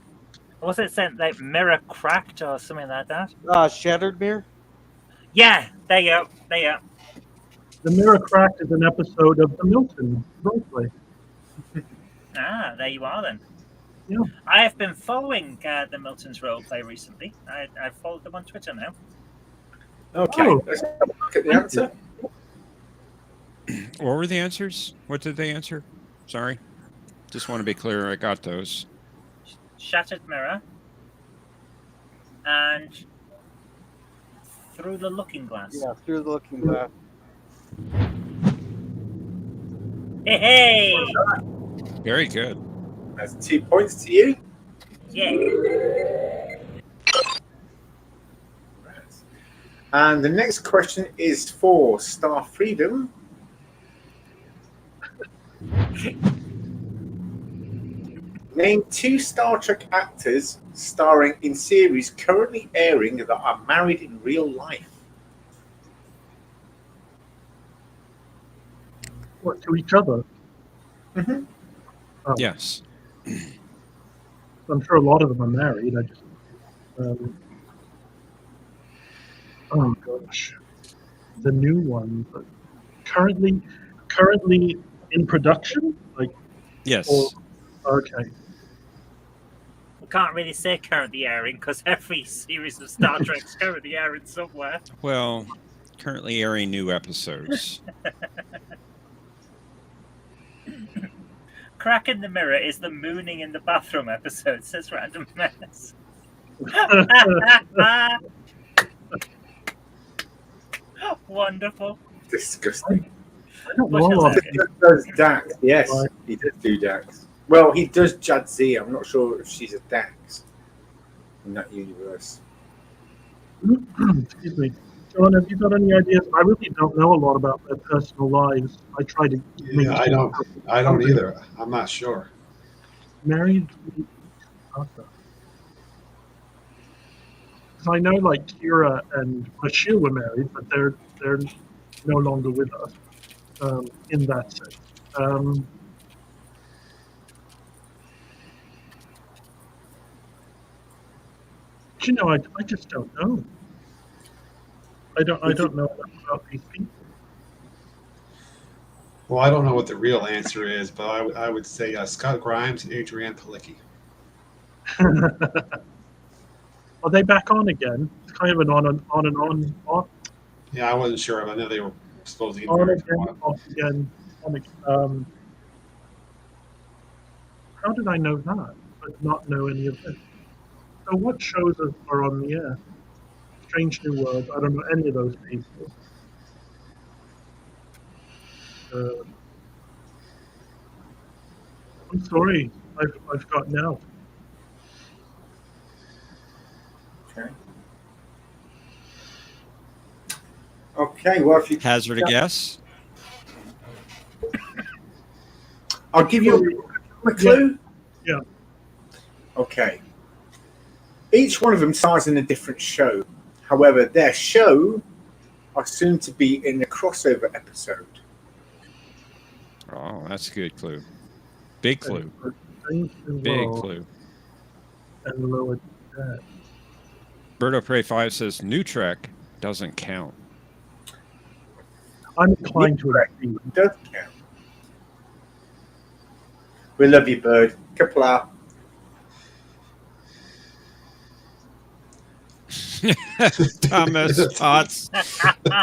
Was it sent like Mirror Cracked or something like that? Shattered Mirror. Yeah, there you go. There you go. The Mirror Cracked is an episode of the Milton roleplay. Ah, there you are then. Yeah. I have been following the Milton's roleplay recently. I've followed them on Twitter now. Okay, Oh. let's have a look at the answer. what were the answers? What did they answer? Sorry. Just want to be clear. I got those. Shattered Mirror and Through the Looking Glass. Yeah, through the Looking Glass. Hey! Very good. That's 2 points to you. Yeah. And the next question is for Star Freedom. Name 2 Star Trek actors starring in series currently airing that are married in real life. What, to each other? Mm-hmm. Oh, Yes. I'm sure a lot of them are married. I just. Oh gosh, the new one, but currently in production. Like, Yes. okay. We can't really say currently airing because every series of Star Trek's currently airing somewhere. Well, currently airing new episodes. Crack in the Mirror is the mooning in the bathroom episode, says Random Menace. Wonderful. Disgusting. I don't know Much a lot. He does Dax. Yes, he does do Dax. Well, he does Jadzia. I'm not sure if she's a Dax in that universe. Excuse me. John, have you got any ideas? I really don't know a lot about their personal lives. I try to. Yeah, I don't either. I'm not sure. Married. Because I know like Kira and Bashir were married, but they're no longer with us in that sense. But, you know, I just don't know. I don't know enough about these people. Well, I don't know what the real answer is, but I would say Scott Grimes and Adrienne Palicki. Are they back on again? It's kind of an on and off. Yeah, I wasn't sure. I know they were supposed to get On married for a again, while. off again, on again. How did I know that, but not know any of this? So what shows are on the air? Strange New Worlds. I don't know any of those people. I'm sorry. I've gotten out. Okay. Okay. Well, if you Hazard a guess? I'll give you a clue. Yeah. Okay. Each one of them stars in a different show. However, their show are soon to be in a crossover episode. Oh, that's a good clue. Big clue. Strange New Big World clue. and Lower Deck. Birdo Prey 5 says New Trek doesn't count. I'm inclined to agree. It does count. We love you, Bird. Kapla. Thomas Potts,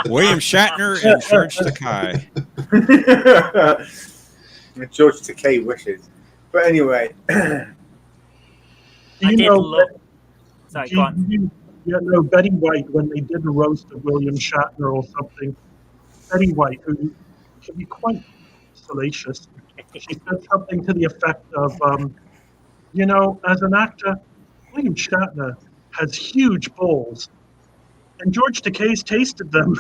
William Shatner, and George Takei. George Takei wishes. But anyway, I Do you did know? love. Sorry, go on. Yeah, no, Betty White, when they did a roast of William Shatner or something, Betty White, who can be quite salacious, she said something to the effect of, as an actor, William Shatner has huge balls, and George Takei's tasted them.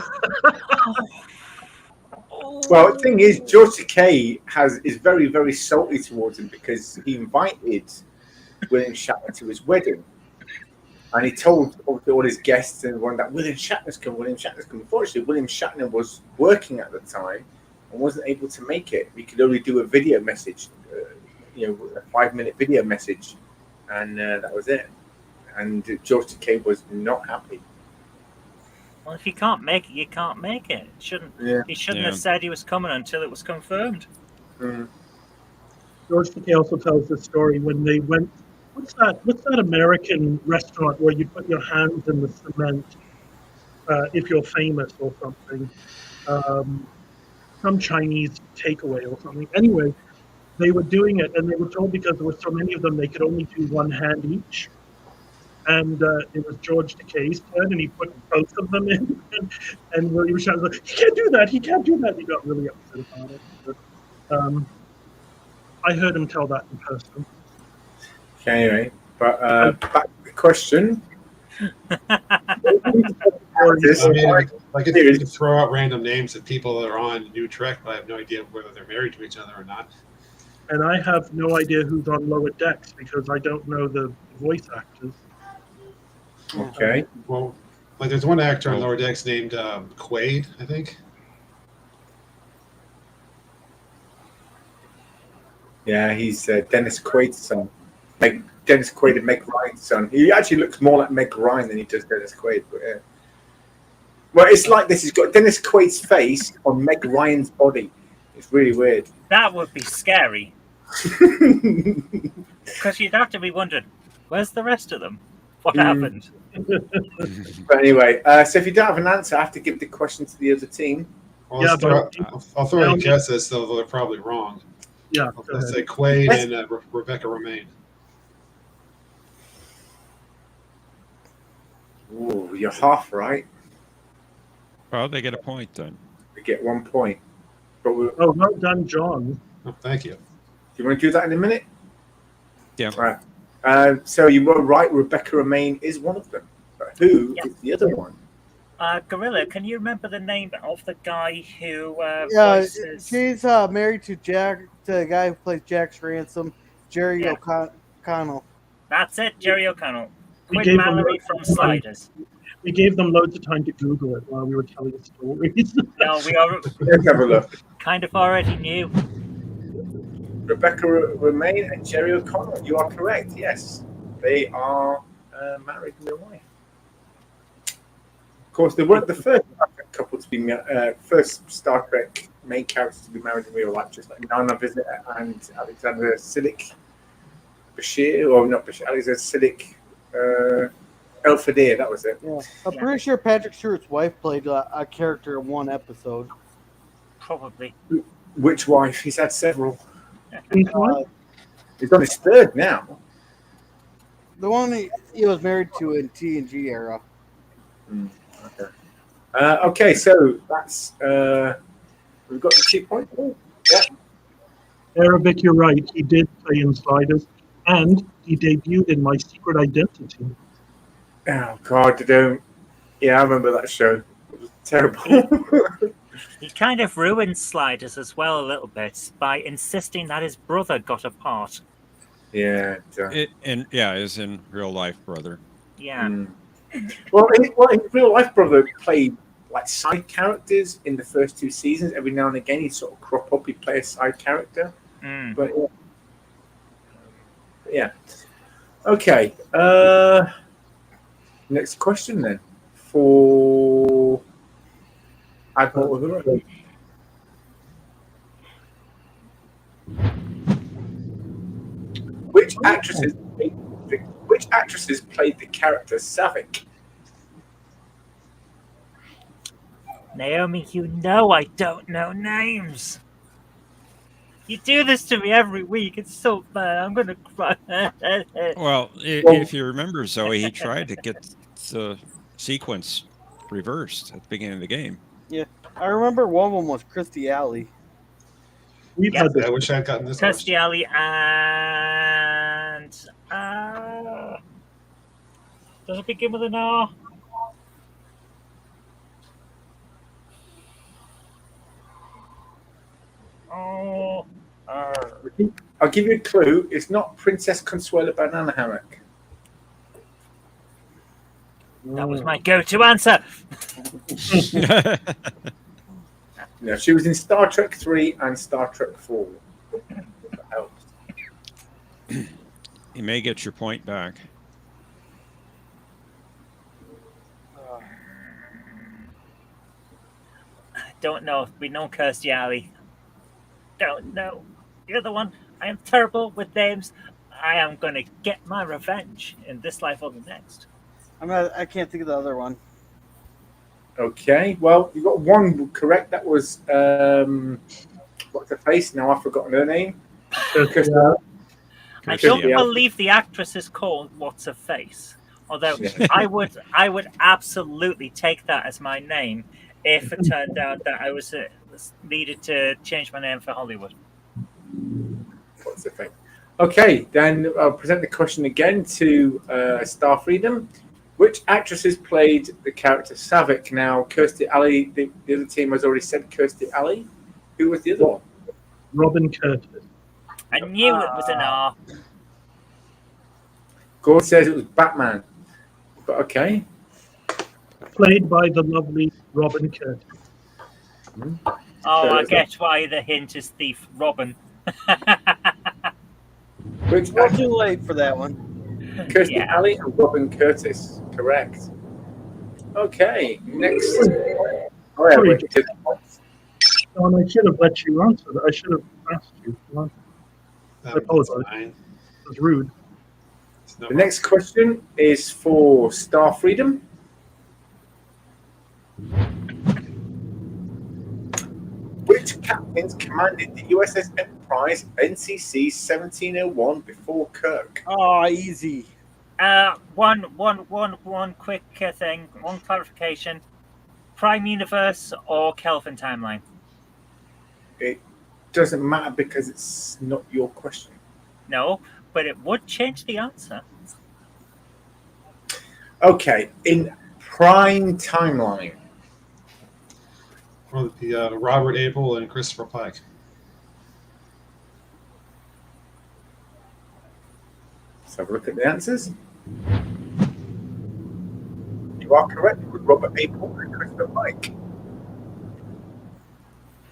well, the thing is, George Takei is very, very salty towards him because he invited William Shatner to his wedding. And he told all his guests and everyone that William Shatner's come, William Shatner's come. Unfortunately, William Shatner was working at the time and wasn't able to make it. He could only do a video message, a 5-minute video message, and that was it. And George Takei was not happy. Well, if you can't make it, you can't make it. He shouldn't have said he was coming until it was confirmed. Mm. George Takei also tells the story when they went. What's that American restaurant where you put your hands in the cement if you're famous or something? Some Chinese takeaway or something. Anyway, they were doing it, and they were told because there were so many of them, they could only do one hand each. And it was George Takei's turn, and he put both of them in. And William Shatner was like, "He can't do that. He can't do that." He got really upset about it. But, I heard him tell that in person. Anyway, but back to the question. I could throw out random names of people that are on New Trek, but I have no idea whether they're married to each other or not. And I have no idea who's on Lower Decks because I don't know the voice actors. Okay. Well, there's one actor on Lower Decks named Quaid, I think. Yeah, he's Dennis Quaid's son. Dennis Quaid and Meg Ryan's son. He actually looks more like Meg Ryan than he does Dennis Quaid. But, well, it's like this. He's got Dennis Quaid's face on Meg Ryan's body. It's really weird. That would be scary. Because you'd have to be wondering, where's the rest of them? What happened? But anyway, so if you don't have an answer, I have to give the question to the other team. Well, I'll throw a guess at this, though they're probably wrong. Yeah. Let's say Quaid and Rebecca Romaine. Ooh, you're half right. Well, they get a point then. We get 1 point. But well done, John. Oh, thank you. Do you want to do that in a minute? Yeah. Right. So you were right. Rebecca Romaine is one of them. But who is the other one? Gorilla, can you remember the name of the guy who voices... She's married to the guy who plays Jack's Ransom, Jerry O'Connell. That's it, Jerry O'Connell. Quinn Mallory from Sliders. We gave them loads of time to Google it while we were telling stories. No, Let's have a look. Kind of already knew. Rebecca Romaine and Jerry O'Connell. You are correct. Yes, they are married in real life. Of course, they weren't the first Star Trek couple to be first Star Trek main characters to be married in real life, just like Nana Visitor and Alexander Siddiq Bashir, or not Bashir, Alexander Siddiq El-Fadir. That was it. Yeah. I'm pretty sure Patrick Stewart's wife played a character in one episode. Probably. Which wife? He's had several. He's on his third now. The one he was married to in TNG era. Okay. Okay, so that's we've got the 2 points. Yeah. Arabic, you're right. He did play in Sliders, and he debuted in My Secret Identity. Oh God, yeah, I remember that show. It was terrible. He kind of ruined Sliders as well a little bit by insisting that his brother got a part. Yeah. His in real life brother. Yeah. Well, in real life, brother played like side characters in the first 2 seasons. Every now and again, he'd sort of crop up. He'd play a side character. But yeah. Okay. Next question then for Admiral Uhura. Which actresses played the character Savick? Naomi, you know I don't know names. You do this to me every week. It's so bad. I'm gonna cry. Well, if you remember, Zoe, he tried to get the sequence reversed at the beginning of the game. Yeah, I remember one of them was Christy Alley. We've Yep. had this. I wish I had gotten this Kirstie question. Alley and does it begin with an R? Oh, R. I'll give you a clue. It's not Princess Consuela Banana Hammock. That was my go-to answer. No, she was in Star Trek 3 and Star Trek 4. That helps. You may get your point back. Don't know. We know Kirstie Alley. Don't know. You're the one. I am terrible with names. I am going to get my revenge in this life or the next. I can't think of the other one. Okay, well, you got one correct. That was what's her face? Now I've forgotten her name. Yeah. I Kirstie don't Alley. believe the actress is called What's Her Face. Although I would absolutely take that as my name if it turned out that I was needed to change my name for Hollywood. What's the thing? Okay, then I'll present the question again to Star Freedom. Which actresses played the character Savick? Now, Kirstie Alley, the other team has already said Kirstie Alley. Who was the other one? Robin Curtis. I knew it was an R. Gord says it was Batman. But okay. Played by the lovely Robin Curtis. Oh, I get why the hint is Thief Robin. Which Not too late for that one. Kirstie Alley and Robin Curtis. Correct. Okay, next. Oh, yeah, Sorry, wait, John, I should have let you answer that. I should have asked you. I apologize. Fine. It was rude. The next question is for Star Freedom. Which captains commanded the USS Enterprise NCC 1701 before Kirk? Oh, easy. One quick thing, one clarification. Prime Universe or Kelvin timeline? It doesn't matter because it's not your question. No, but it would change the answer. Okay, in prime timeline. Well, the Robert Abel and Christopher Pike. Let's have a look at the answers. You are correct with Robert Abel and Christopher Pike.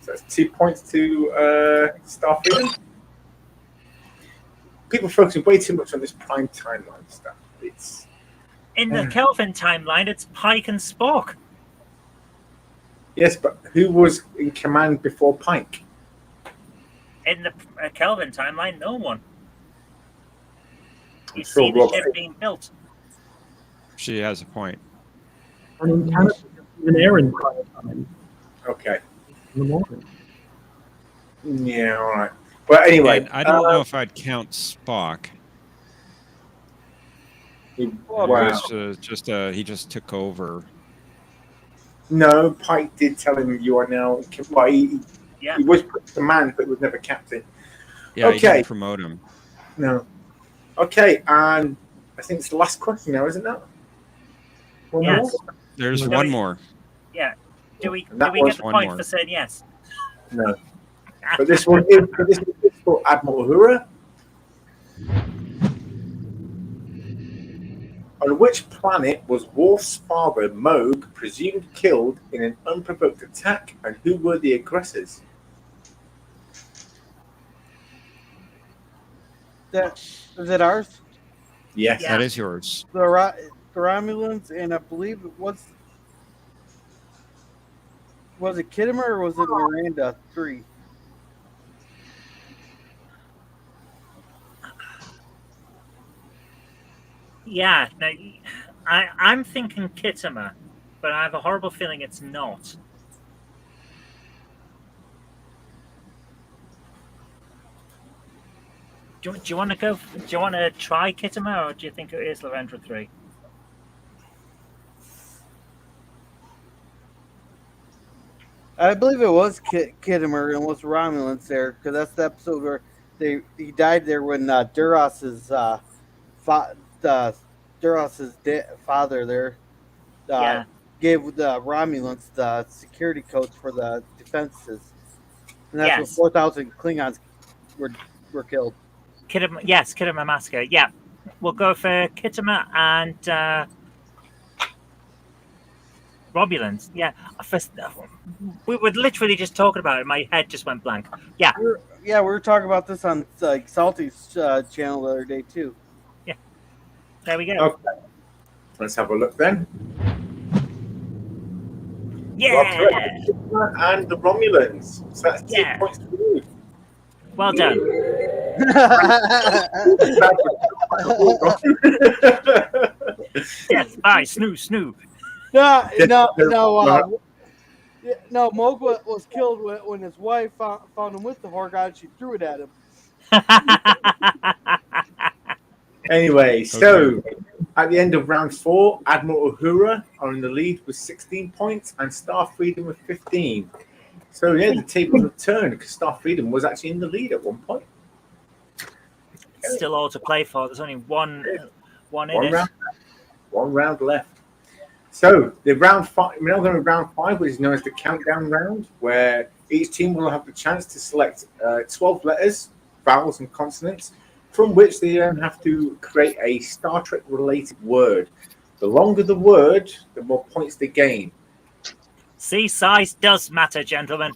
So that's 2 points to Star Freedom. People focusing way too much on this prime timeline stuff. It's In the Kelvin timeline, it's Pike and Spock. yes, but who was in command before Pike? In the Kelvin timeline, no one. You sure see the Robert- ship being built. She has a point. And in Canada, an air in prime time Okay. in the morning. Yeah, all right. But anyway, And I don't know if I'd count Spock. wow. He just took over. No, Pike did tell him you are now. Well, he was put in command, but was never captain. Yeah, he Okay. didn't promote him. No. Okay, and I think it's the last question now, isn't it? One Yes. more? There's Do one we- more. Yeah. Do we And that get was the one point more. for saying yes? No. But this one is for Admiral Uhura. On which planet was Worf's father, Moog, presumed killed in an unprovoked attack, and who were the aggressors? Is it ours? Yes. Yeah. That is yours. The Romulans, and I believe it was it Kittimer or was it Miranda 3? Yeah. Now, I'm thinking Kittimer, but I have a horrible feeling it's not. Do you want to go? Do you want to try Kittimer, or do you think it is Lavendra 3? I believe it was Kittimer and was Romulans there because that's the episode where he died there when Duros's father there Yeah. gave the Romulans the security codes for the defenses, and that's when Yes. 4,000 Klingons were killed. Kittimer Massacre. Yeah, we'll go for Kittimer and Romulans. Yeah, we were literally just talking about it. My head just went blank. Yeah, We were talking about this on like Salty's channel the other day too. there we go. Okay. Let's have a look then. Yeah, And the Romulans. So that's 2 Yeah. points for you. well done. Death by snoo. No, Moog was killed when his wife found him with the Horgon. And she threw it at him. Anyway, so at the end of round 4, Admiral Uhura are in the lead with 16 points and Star Freedom with 15. So yeah, the tables have turned because Star Freedom was actually in the lead at one point. Still all to play for. There's only one in One it. round, one round left. So the round 5, we're now going to round 5, which is known as the countdown round, where each team will have the chance to select 12 letters, vowels, and consonants, from which they then have to create a Star Trek related word. The longer the word, the more points they gain. See, size does matter, gentlemen.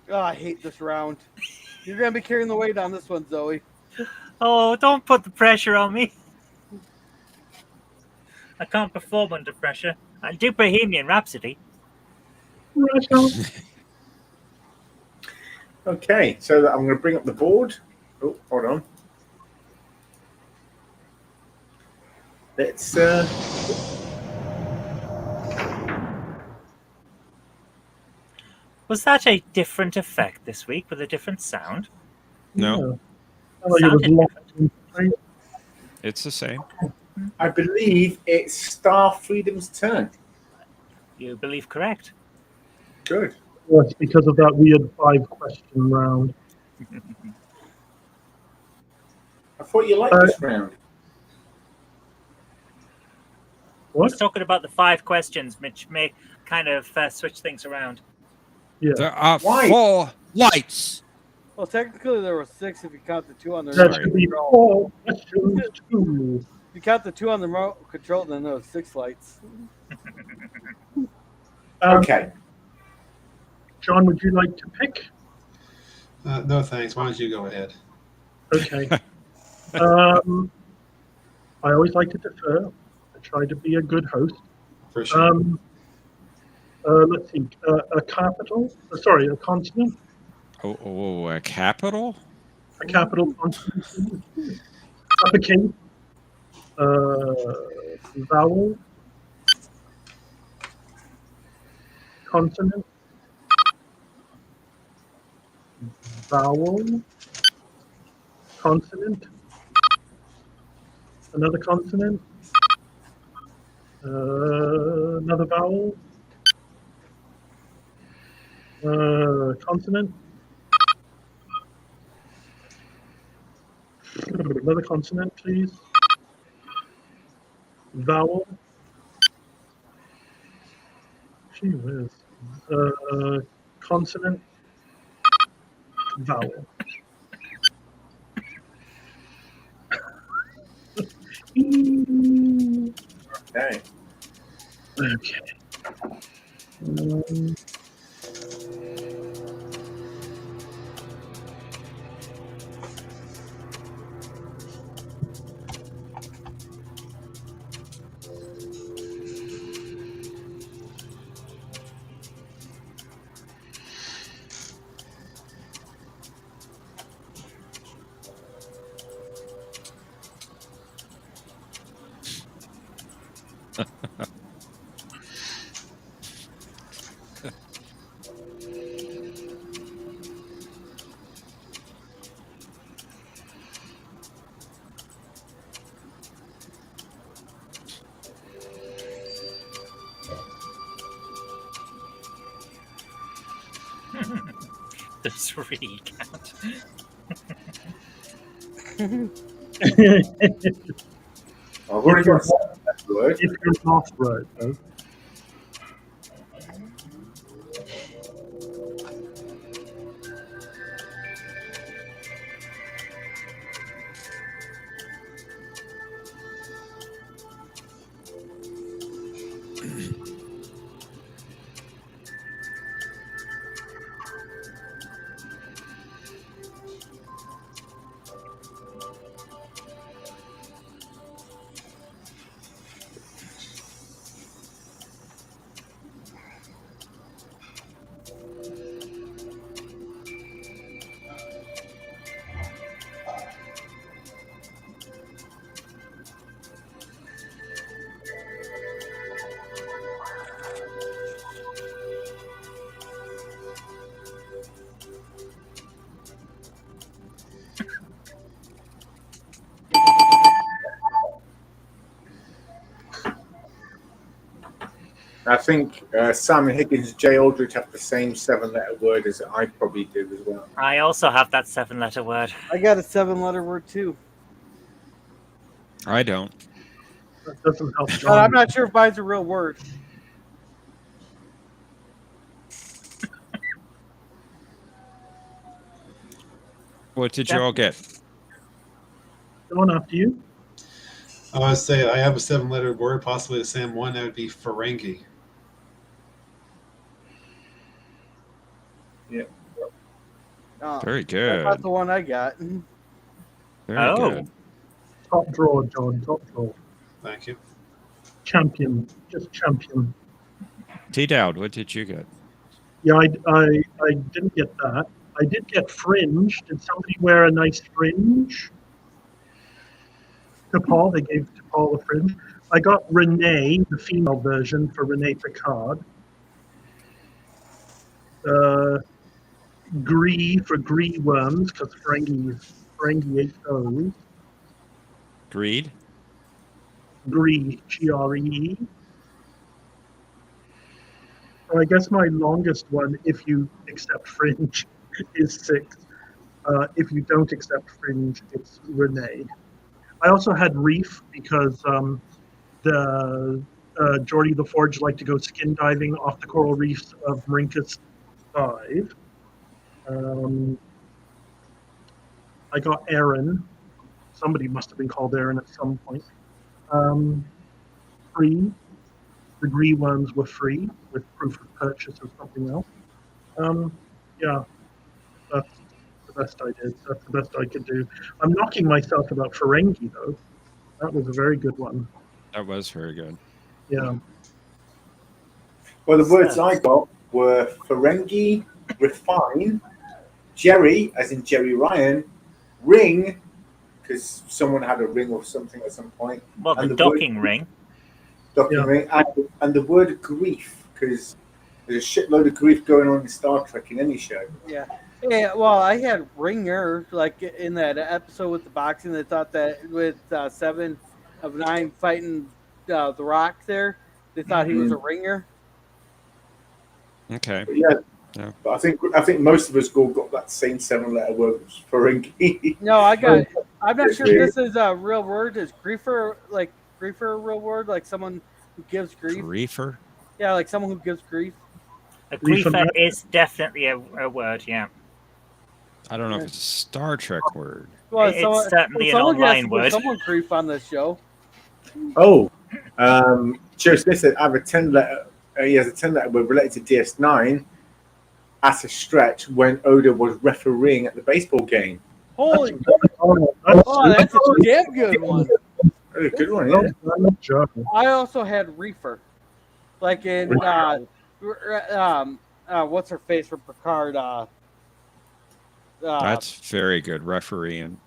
Oh, I hate this round. You're gonna be carrying the weight on this one, Zoe. Oh, don't put the pressure on me. I can't perform under pressure. I do Bohemian Rhapsody. Okay, so I'm going to bring up the board. Oh, hold on. Let's. Was that a different effect this week with a different sound? No, Sounded different. it's the same. I believe it's Star Freedom's turn. You believe correct. Good. Yes, because of that weird 5-question round. I thought you liked this round. What? He's talking about the 5 questions, which may kind of switch things around. Yeah. There are Why? 4 lights. Well, technically there were 6 if you count the 2 on the That remote should be control. 4 questions too. If you count the 2 on the remote control, then there was 6 lights. Okay. John, would you like to pick? No, thanks. Why don't you go ahead? Okay. I always like to defer. I try to be a good host. For sure. Let's see. A capital. A consonant. Oh, a capital? A capital consonant. Uppercase. Vowel. Consonant. Vowel. Consonant. Another consonant. Another vowel. Consonant. Another consonant, please. Vowel. Gee whiz. Consonant. Vowel. Okay. Okay. does re count? I've already got If that word. If you're not right, though. I think Simon Higgins, Jay Aldrich have the same 7-letter word as I probably do as well. I also have that 7-letter word. I got a 7-letter word too. I don't. That doesn't help But John. I'm not sure if mine's a real word. What did you all get? John, after you. I would say I have a 7-letter word, possibly the same one. That would be Ferengi. Very That's good. not the one I got. Very Oh. good. Top draw, John. Top draw. Thank you. Champion. Just champion. T Dowd, what did you get? Yeah, I didn't get that. I did get fringe. Did somebody wear a nice fringe? To Paul, they gave to Paul a fringe. I got Renee, the female version for Renee Picard. Gree for Gree worms, because Ferengi ate those. Greed? Gree, G-R-E. So I guess my longest one, if you accept fringe, is 6. If you don't accept fringe, it's Renee. I also had Reef because the Geordie the Forge liked to go skin diving off the coral reefs of Marinkus 5. I got Aaron. Somebody must have been called Aaron at some point. Free. The Gree ones were free with proof of purchase or something else. Yeah, that's the best I did. That's the best I could do. I'm knocking myself about Ferengi though. That was a very good one. That was very good. Yeah. Well, the words I got were Ferengi, refine, Jerry, as in Jerry Ryan, ring, because someone had a ring or something at some point. Well, And the the word- docking ring. Docking Yeah. ring, and the word grief, because there's a shitload of grief going on in Star Trek in any show. Yeah. Yeah, well, I had Ringer, like in that episode with the boxing. They thought that with 7 of 9 fighting the Rock there, they thought he was a ringer. Okay. But yeah, Yeah. but I think most of us all got that same 7-letter word, Ferengi. No, I got. I'm not sure Yeah. if this is a real word. Is griefer like griefer a real word? Like someone who gives grief? Griefer? Yeah, like someone who gives grief. A Grief and griefer Red- is definitely a word, yeah. I don't know if it's a Star Trek word. Well, It's certainly an someone has online to give word. someone grief on this show. Oh, Joe Smith said I have a 10-letter. He has a 10-letter word related to DS9 at a stretch when Oda was refereeing at the baseball game. Holy! That's Oh, that's a damn good one. Oh, good one, well yeah. done, Joe. I also had reefer, like in what's her face from Picard? That's very good refereeing.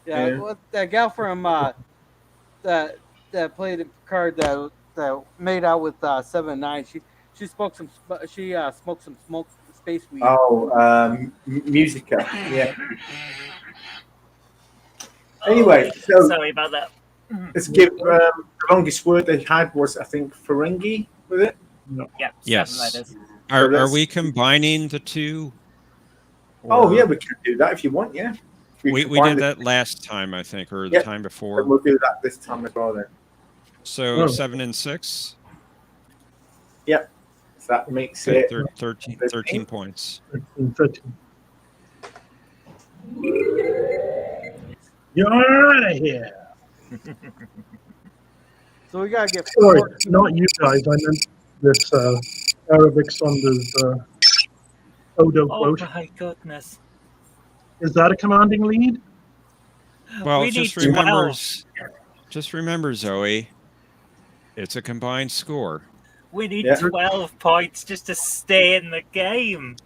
Yeah, Yeah. what that gal from that played in Picard that made out with 7-9. She smoked some space weed. Oh, Musica, yeah. Anyway, so Sorry about that. let's give the longest word they had was I think Ferengi with it. Yeah, Yes. 7 letters. Are that's- we combining the two? Oh yeah, we can do that if you want. Yeah, We combine did the- that last time, I think, or the Yep. time But before. we'll do that this time as well then. So Oh. 7 and 6. Yep. So that makes Okay, it 13 points. 13. You're out of here. So we gotta get Sorry, 4. not you guys. I meant this Arabic Saunders Odo Oh quote. my goodness. Is that a commanding lead? Well, We just need 12. remember, Zoe, it's a combined score. We need Yeah. 12 points just to stay in the game.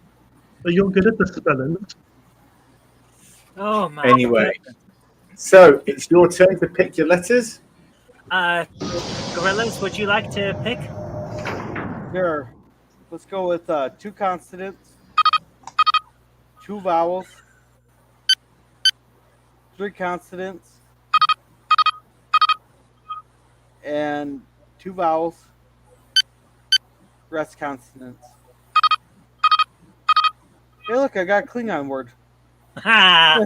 So you're good at the spellings. Oh my Anyway. goodness. So it's your turn to pick your letters. Gorillas, would you like to pick? Sure. Let's go with 2 consonants, 2 vowels, 3 consonants, and 2 vowels, rest consonants. Hey, look, I got a Klingon word. Ha!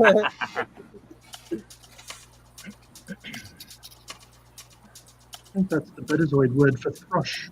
I think that's the Betazoid word for thrush.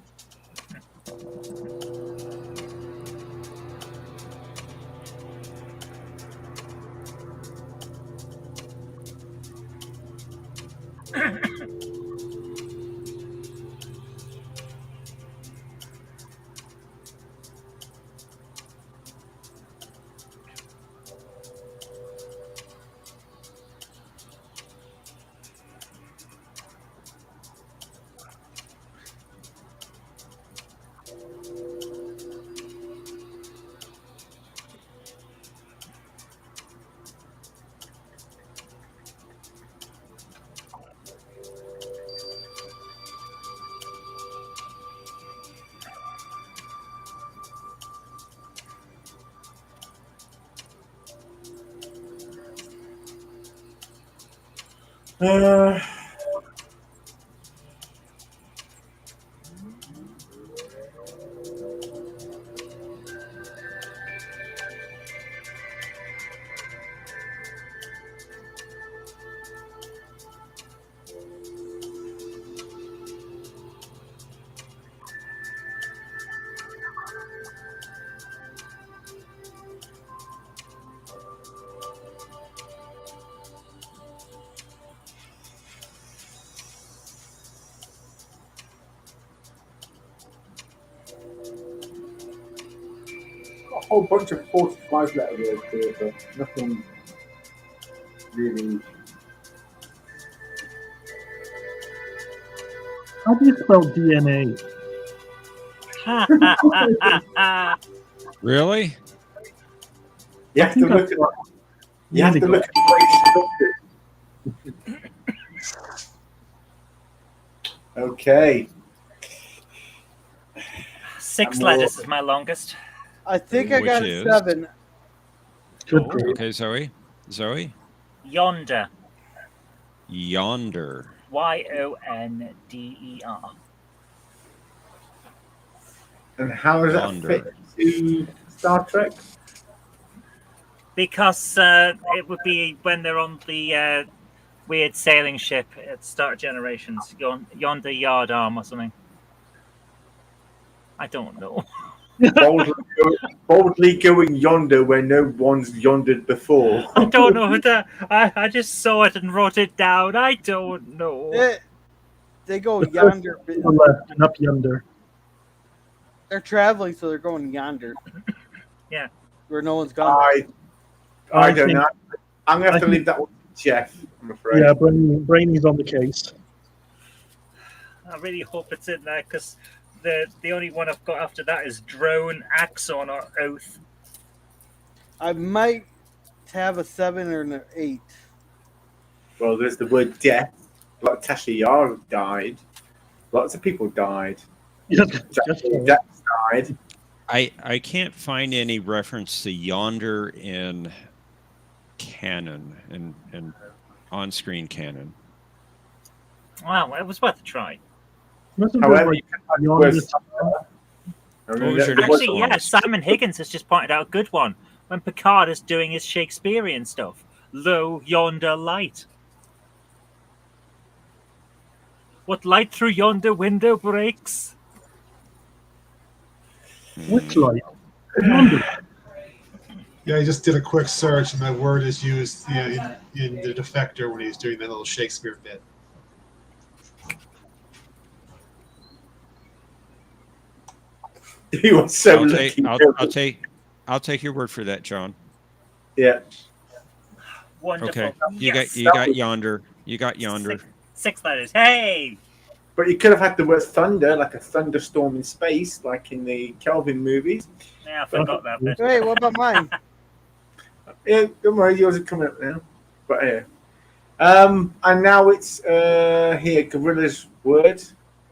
Uh, a whole bunch of 45 letter words here, but nothing really. How do you spell DNA? Really? You I have to think look I've at. got You have to really look at the way it's structured. Okay. 6 And more. letters is my longest. I think I got Which a is? 7. good Oh. grief. Okay, Zoe. Yonder. Yonder. Yonder. And how does that Yonder. fit to Star Trek? Because it would be when they're on the weird sailing ship at Star Generations. Yonder yardarm or something. I don't know. Boldly going yonder where no one's yondered before. I don't know who that. I just saw it and wrote it down. I don't know. They go The first yonder. to the left and up yonder. They're traveling, so they're going yonder. Yeah. Where no one's gone. I don't think- know. I'm going to have I to think- leave that one to Jeff, I'm afraid. Yeah, Brainy's on the case. I really hope it's in there because the only one I've got after that is drone, axon, or oath. I might have a 7 or an 8. Well, there's the word death. Like Tasha Yar died. Lots of people died. Just Jack died. I can't find any reference to yonder in canon and on-screen canon. Wow, it was worth a try. Must've been However, like you can find the yonder word. What was your There next was- Actually, one? yeah, Simon Higgins has just pointed out a good one. when Picard is doing his Shakespearean stuff. Lo, yonder light. What light through yonder window breaks? Which light? Yonder. Yeah, I just did a quick search, and that word is used in the Defector when he's doing that little Shakespeare bit. He was so lucky. I'll take your word for that, John. Yeah. Wonderful. Okay. Yes. You got yonder. You got yonder. Six letters. Hey. But you could have had the word thunder, like a thunderstorm in space, like in the Kelvin movies. Yeah, I forgot that bit. Hey, what about mine? Yeah, don't worry, yours are coming up now. But yeah. And now it's here, Gorilla's word.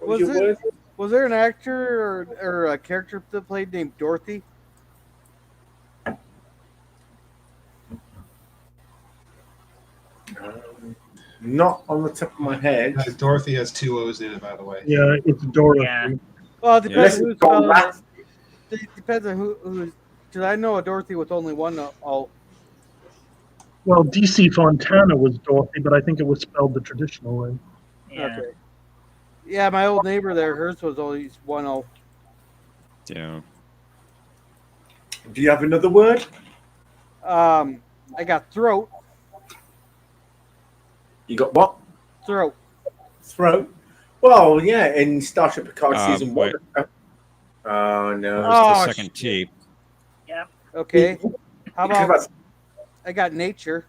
What was your word? Was there an actor or a character that played named Dorothy? Not on the top of my head. Dorothy has 2 O's in it, by the way. Yeah, it's Dorothy. Yeah. Well, it depends Unless on it's got who's rat. it depends on who's. Because I know a Dorothy with only one O. Well, DC Fontana was Dorothy, but I think it was spelled the traditional way. Yeah. Okay. Yeah, my old neighbor there, hers was only one O. Yeah. Do you have another word? I got throat. You got what? Throat. Throat. Well, yeah, in Starship Picard season wait. 1. Oh no. Where's Oh, the second T? Yeah. Okay. How You could about have- I got nature?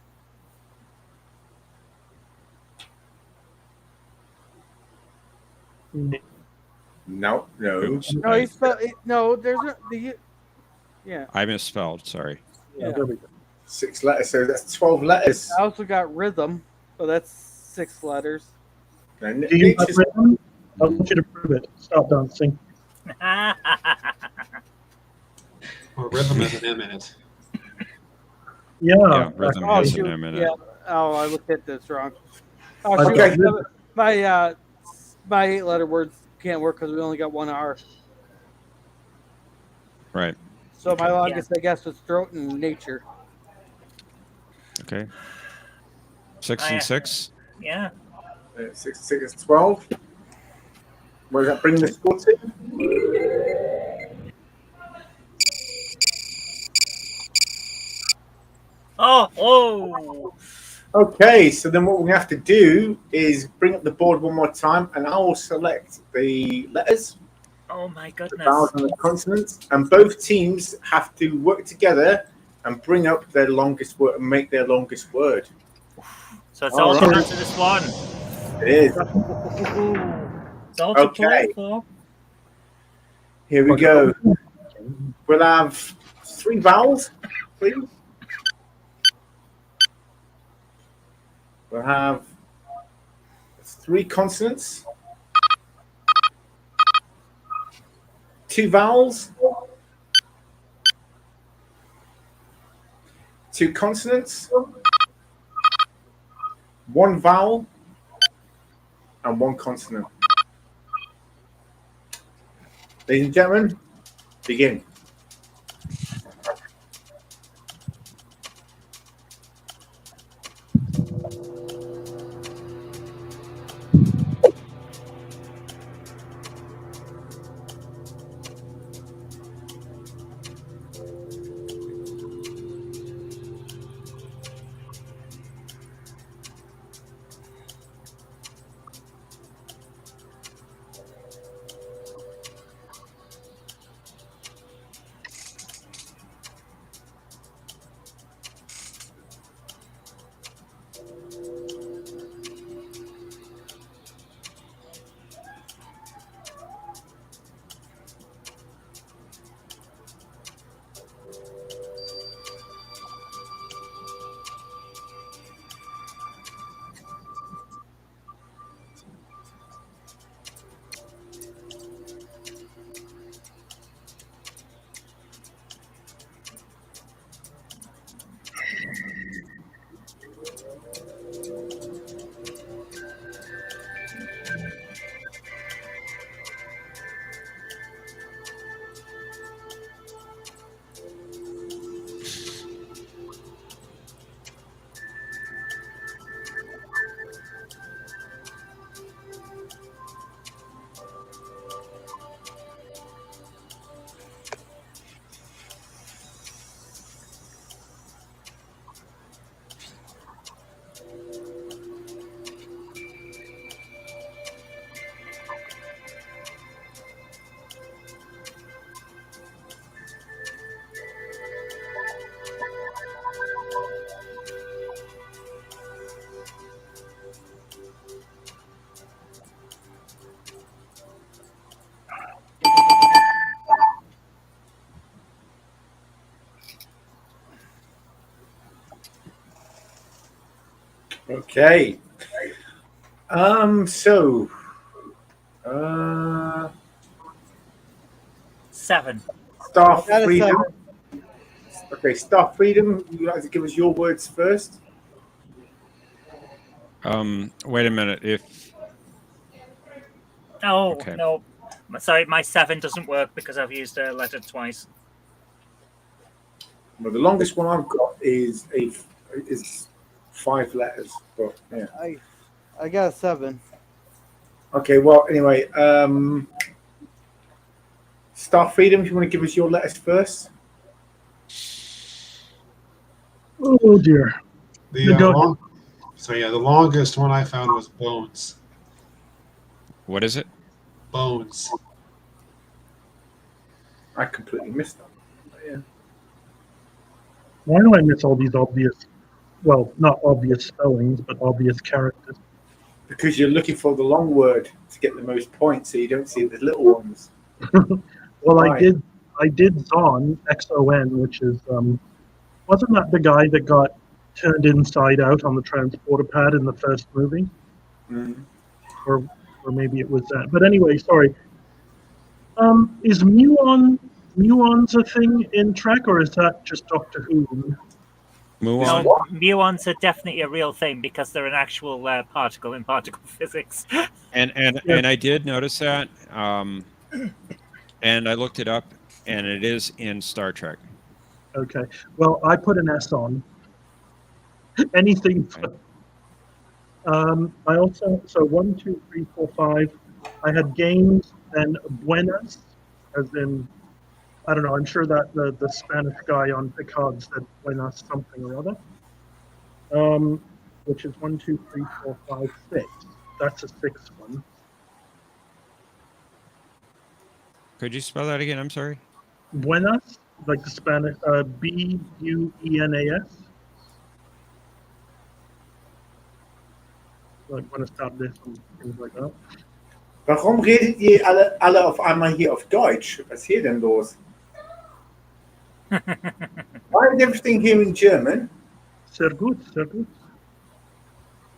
No. Oops. No, he spelled no. There's no the. Yeah. I misspelled. Sorry. Yeah, there we go. 6 letters, so that's 12 letters. I also got rhythm, so that's 6 letters. And Do you have nature's- rhythm? I want you to prove it. Stop dancing. Well, rhythm has an M in it. Yeah. Yeah, rhythm Oh, has shoot. an M in it. Yeah. Oh, I looked at this wrong. Oh, Okay. shoot. My 8-letter words can't work because we only got one R. Right. So my longest, I guess, was throat and nature. Okay. 6 Oh, and yeah. 6. Yeah. 6 is 12. Where does that bring the score to? Oh. Okay, so then what we have to do is bring up the board one more time, and I will select the letters, Oh my the goodness. vowels, and the consonants, and both teams have to work together and bring up their longest word and make their longest word. So it's all All down right. to this one. It is. It's all to Okay. play for. Here we go. We'll have 3 vowels, please. We'll have 3 consonants, 2 vowels, 2 consonants, 1 vowel, and 1 consonant. Ladies and gentlemen, begin. Okay. So. 7. Star I got a Freedom. 7. Okay, Star Freedom. Would you like to give us your words first? Wait a minute. If Oh, okay, no. Sorry, my 7 doesn't work because I've used a letter twice. Well, the longest one I've got is 5 letters. But yeah. I got a 7. Okay. Well, anyway, Star Freedom. If you want to give us your letters first. Oh dear. The Go ahead. the longest one I found was bones. what is it? Bones. I completely missed that. But yeah. Why do I miss all these obvious, well, not obvious spellings, but obvious characters? Because you're looking for the long word to get the most points, so you don't see the little ones. Well, Right. I did Zon, XON, which is, wasn't that the guy that got turned inside out on the transporter pad in the first movie? Mm. Or maybe it was that. But anyway, sorry. Is muons a thing in Trek, or is that just Doctor Who? Move Is on. No, what? muons are definitely a real thing because they're an actual particle in particle physics. Yeah. And I did notice that. And I looked it up, and it is in Star Trek. Okay. Well, I put an S on anything. Okay. I also, so 1, 2, 3, 4, 5. I had games and buenas, as in, I don't know. I'm sure that the Spanish guy on Picard said buenas something or other. Which is 1, 2, 3, 4, 5, 6. That's a 6th one. Could you spell that again? I'm sorry. Buenas, like the Spanish, Buenas. Like buenas tardes and things like that. Warum redet ihr alle auf einmal hier auf Deutsch? Was ist hier denn los? Why is everything here in German? Sehr gut, sehr gut.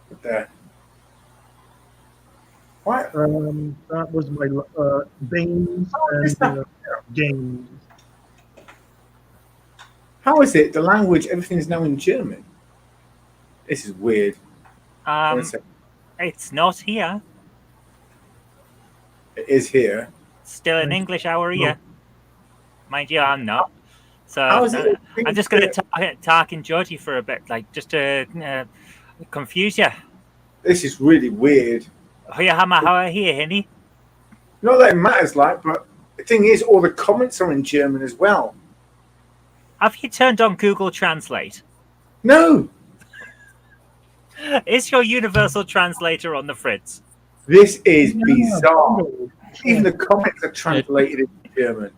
What the? Why? That was my Baines Is and that- games. How is it the language, everything is now in German? This is weird. It's not here. It is here. Still in English our ear. Mind you, I'm not. So How is it? I'm just going to talk in Geordie for a bit, like just to confuse you. This is really weird. How are here, Henny? Not that it matters, like, but the thing is, all the comments are in German as well. Have you turned on Google Translate? No, Is your universal translator on the fritz? this is bizarre. Bingo. Even the comments are translated into German.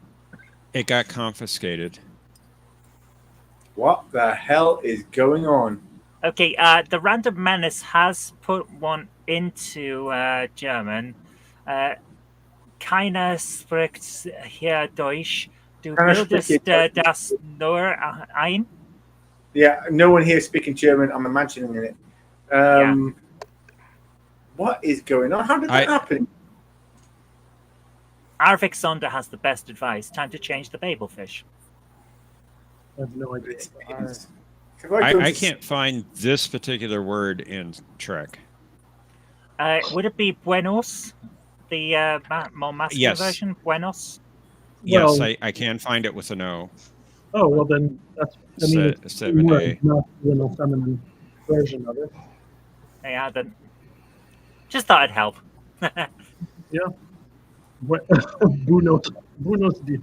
It got confiscated. What the hell is going on? Okay, the Random Menace has put one into German. Keiner spricht hier Deutsch. Du Keiner bildest spricht hier Deutsch. das nur ein. Yeah, no one here speaking German. I'm imagining it. What is going on? How did that happen? Arvik Sonder has the best advice. Time to change the Babelfish. I have no idea. I can't find this particular word in Trek. Would it be Buenos? The more masculine version? Buenos? Yes, Well, I can find it with an O. Oh, well then that's, I mean, it's 7A. not the feminine version of it. Yeah, then. Just thought it'd help. Yeah. Buenos dias.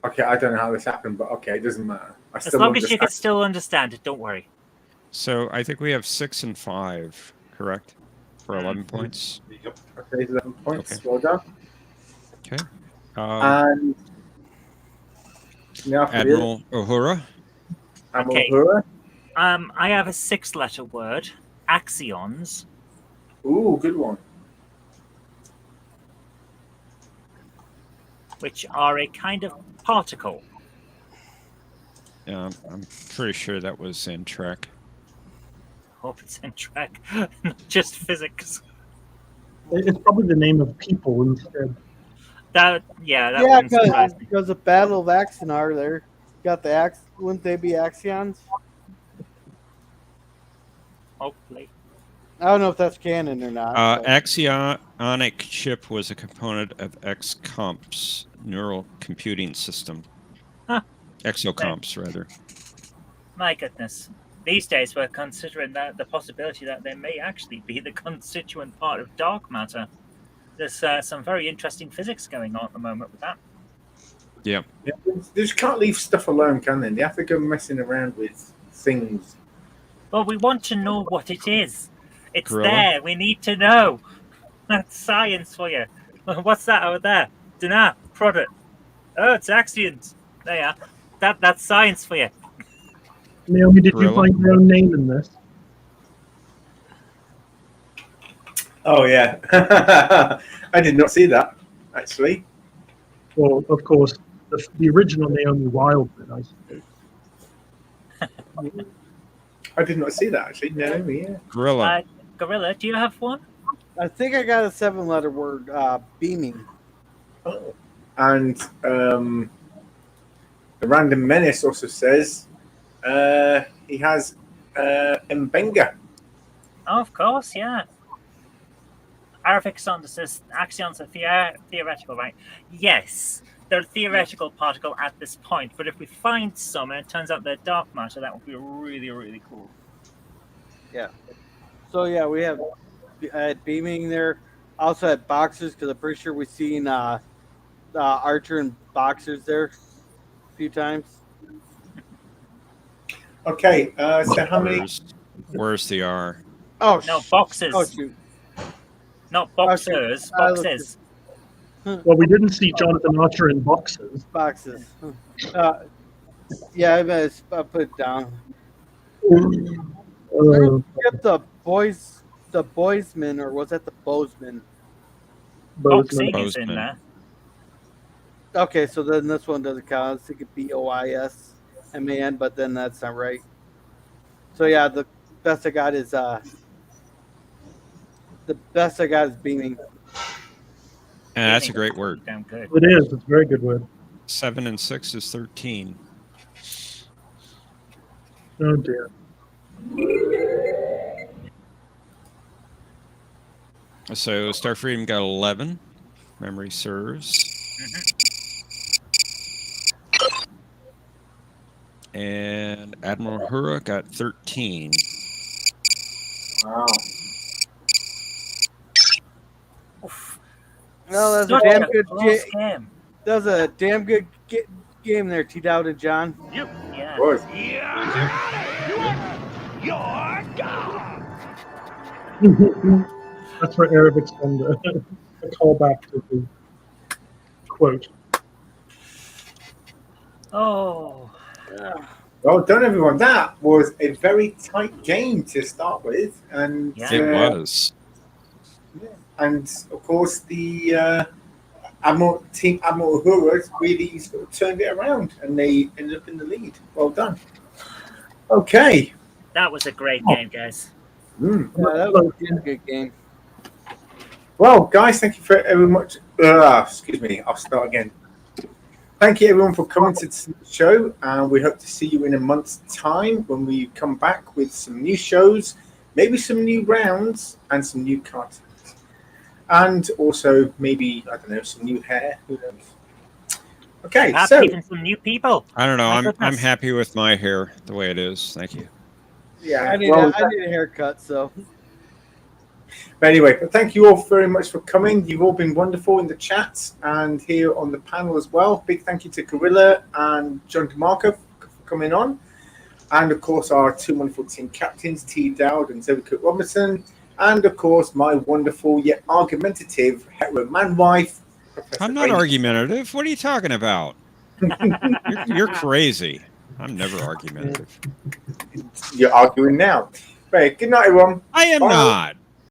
Okay, I don't know how this happened, but okay, it doesn't matter. As long as you can still understand it, don't worry. So I think we have 6 and 5, correct? For 11 points. Yep. Okay, 11 points. Okay. Well done. Okay. And now for Admiral Uhura. Okay. Uhura. I have a 6-letter word. Axions. Ooh, good one. Which are a kind of particle. I'm pretty sure that was in Trek. Hope it's in Trek, not just physics. It's probably the name of people instead. That Yeah, wouldn't surprise me. because the Battle of Axionar there. Got the wouldn't they be Axions? Hopefully. I don't know if that's canon or not. but- Axionic chip was a component of X-Comp's neural computing system. Huh. Exocomps, rather. My goodness. These days we're considering that the possibility that they may actually be the constituent part of dark matter. There's some very interesting physics going on at the moment with that. Yeah. Yeah, they just can't leave stuff alone, can they? They have to go messing around with things. Well, we want to know what it is. It's Gorilla? there. We need to know. That's science for you. What's that over there? Dunno. Prod it. Oh, it's Axions. There you are. That's science for you. Naomi, did you Gorilla? find your own name in this? Oh yeah, I did not see that actually. Well, of course, the original Naomi Wildman, I suppose. I did not see that actually. No, yeah. Gorilla. Gorilla, do you have one? I think I got a 7-letter word, beaming. Oh. And the Random Menace also says he has Mbenga. Oh, of course, yeah. Aravic Sander says axions are theoretical, right? Yes, they're a theoretical particle at this point, but if we find some and it turns out they're dark matter, that would be really, really cool. Yeah. So yeah, we have beaming there. Also had boxers because I'm pretty sure we've seen Archer and boxers there a few times. Okay, so how many? Where's the R? Oh No, boxes. Oh shoot! Not boxers, boxes. Well, we didn't see Jonathan Archer in boxes. Boxes. Yeah, I put it down. Skip the boysman, or was that the bowsman? Boxing is Bozeman. in there. Okay, so then this one doesn't count. I was thinking BOISMAN, but then that's not right. So yeah, the best I got is beaming. And that's a great word. Damn good. It is. It's a very good word. 7 and 6 is 13. Oh dear. So Starfreedom got 11. Memory serves. And Admiral Hura got 13. Wow. No, that's Such a damn a good close game. That was a damn good game there, T. Dowd and John. Yeah. Of course. That's for Arabic Thunder. A callback to the quote. Oh. Well done, everyone. That was a very tight game to start with, and Yeah. It was. and of course the Team Admiral Hura really sort of turned it around, and they ended up in the lead. Well done. Okay. That was a great game, guys. Mm. Yeah, that was a damn good game. Well, guys, thank you very much. Excuse me, I'll start again. Thank you, everyone, for coming to the show. And we hope to see you in a month's time when we come back with some new shows, maybe some new rounds, and some new content. And also, maybe, I don't know, some new hair. Who knows? Okay, Perhaps so. even some new people. I don't know. My I'm goodness. happy with my hair the way it is. Thank you. Yeah, I need a haircut, so. But anyway, but thank you all very much for coming. You've all been wonderful in the chat and here on the panel as well. Big thank you to Gorilla and John DeMarco for coming on. And of course, our two wonderful team captains, T. Dowd and Zoe Cook Robinson. And of course, my wonderful yet argumentative hetero man wife, Professor I'm not Rachel. argumentative. What are you talking about? You're crazy. I'm never argumentative. You're arguing now. Right, good night, everyone. I am Bye. not.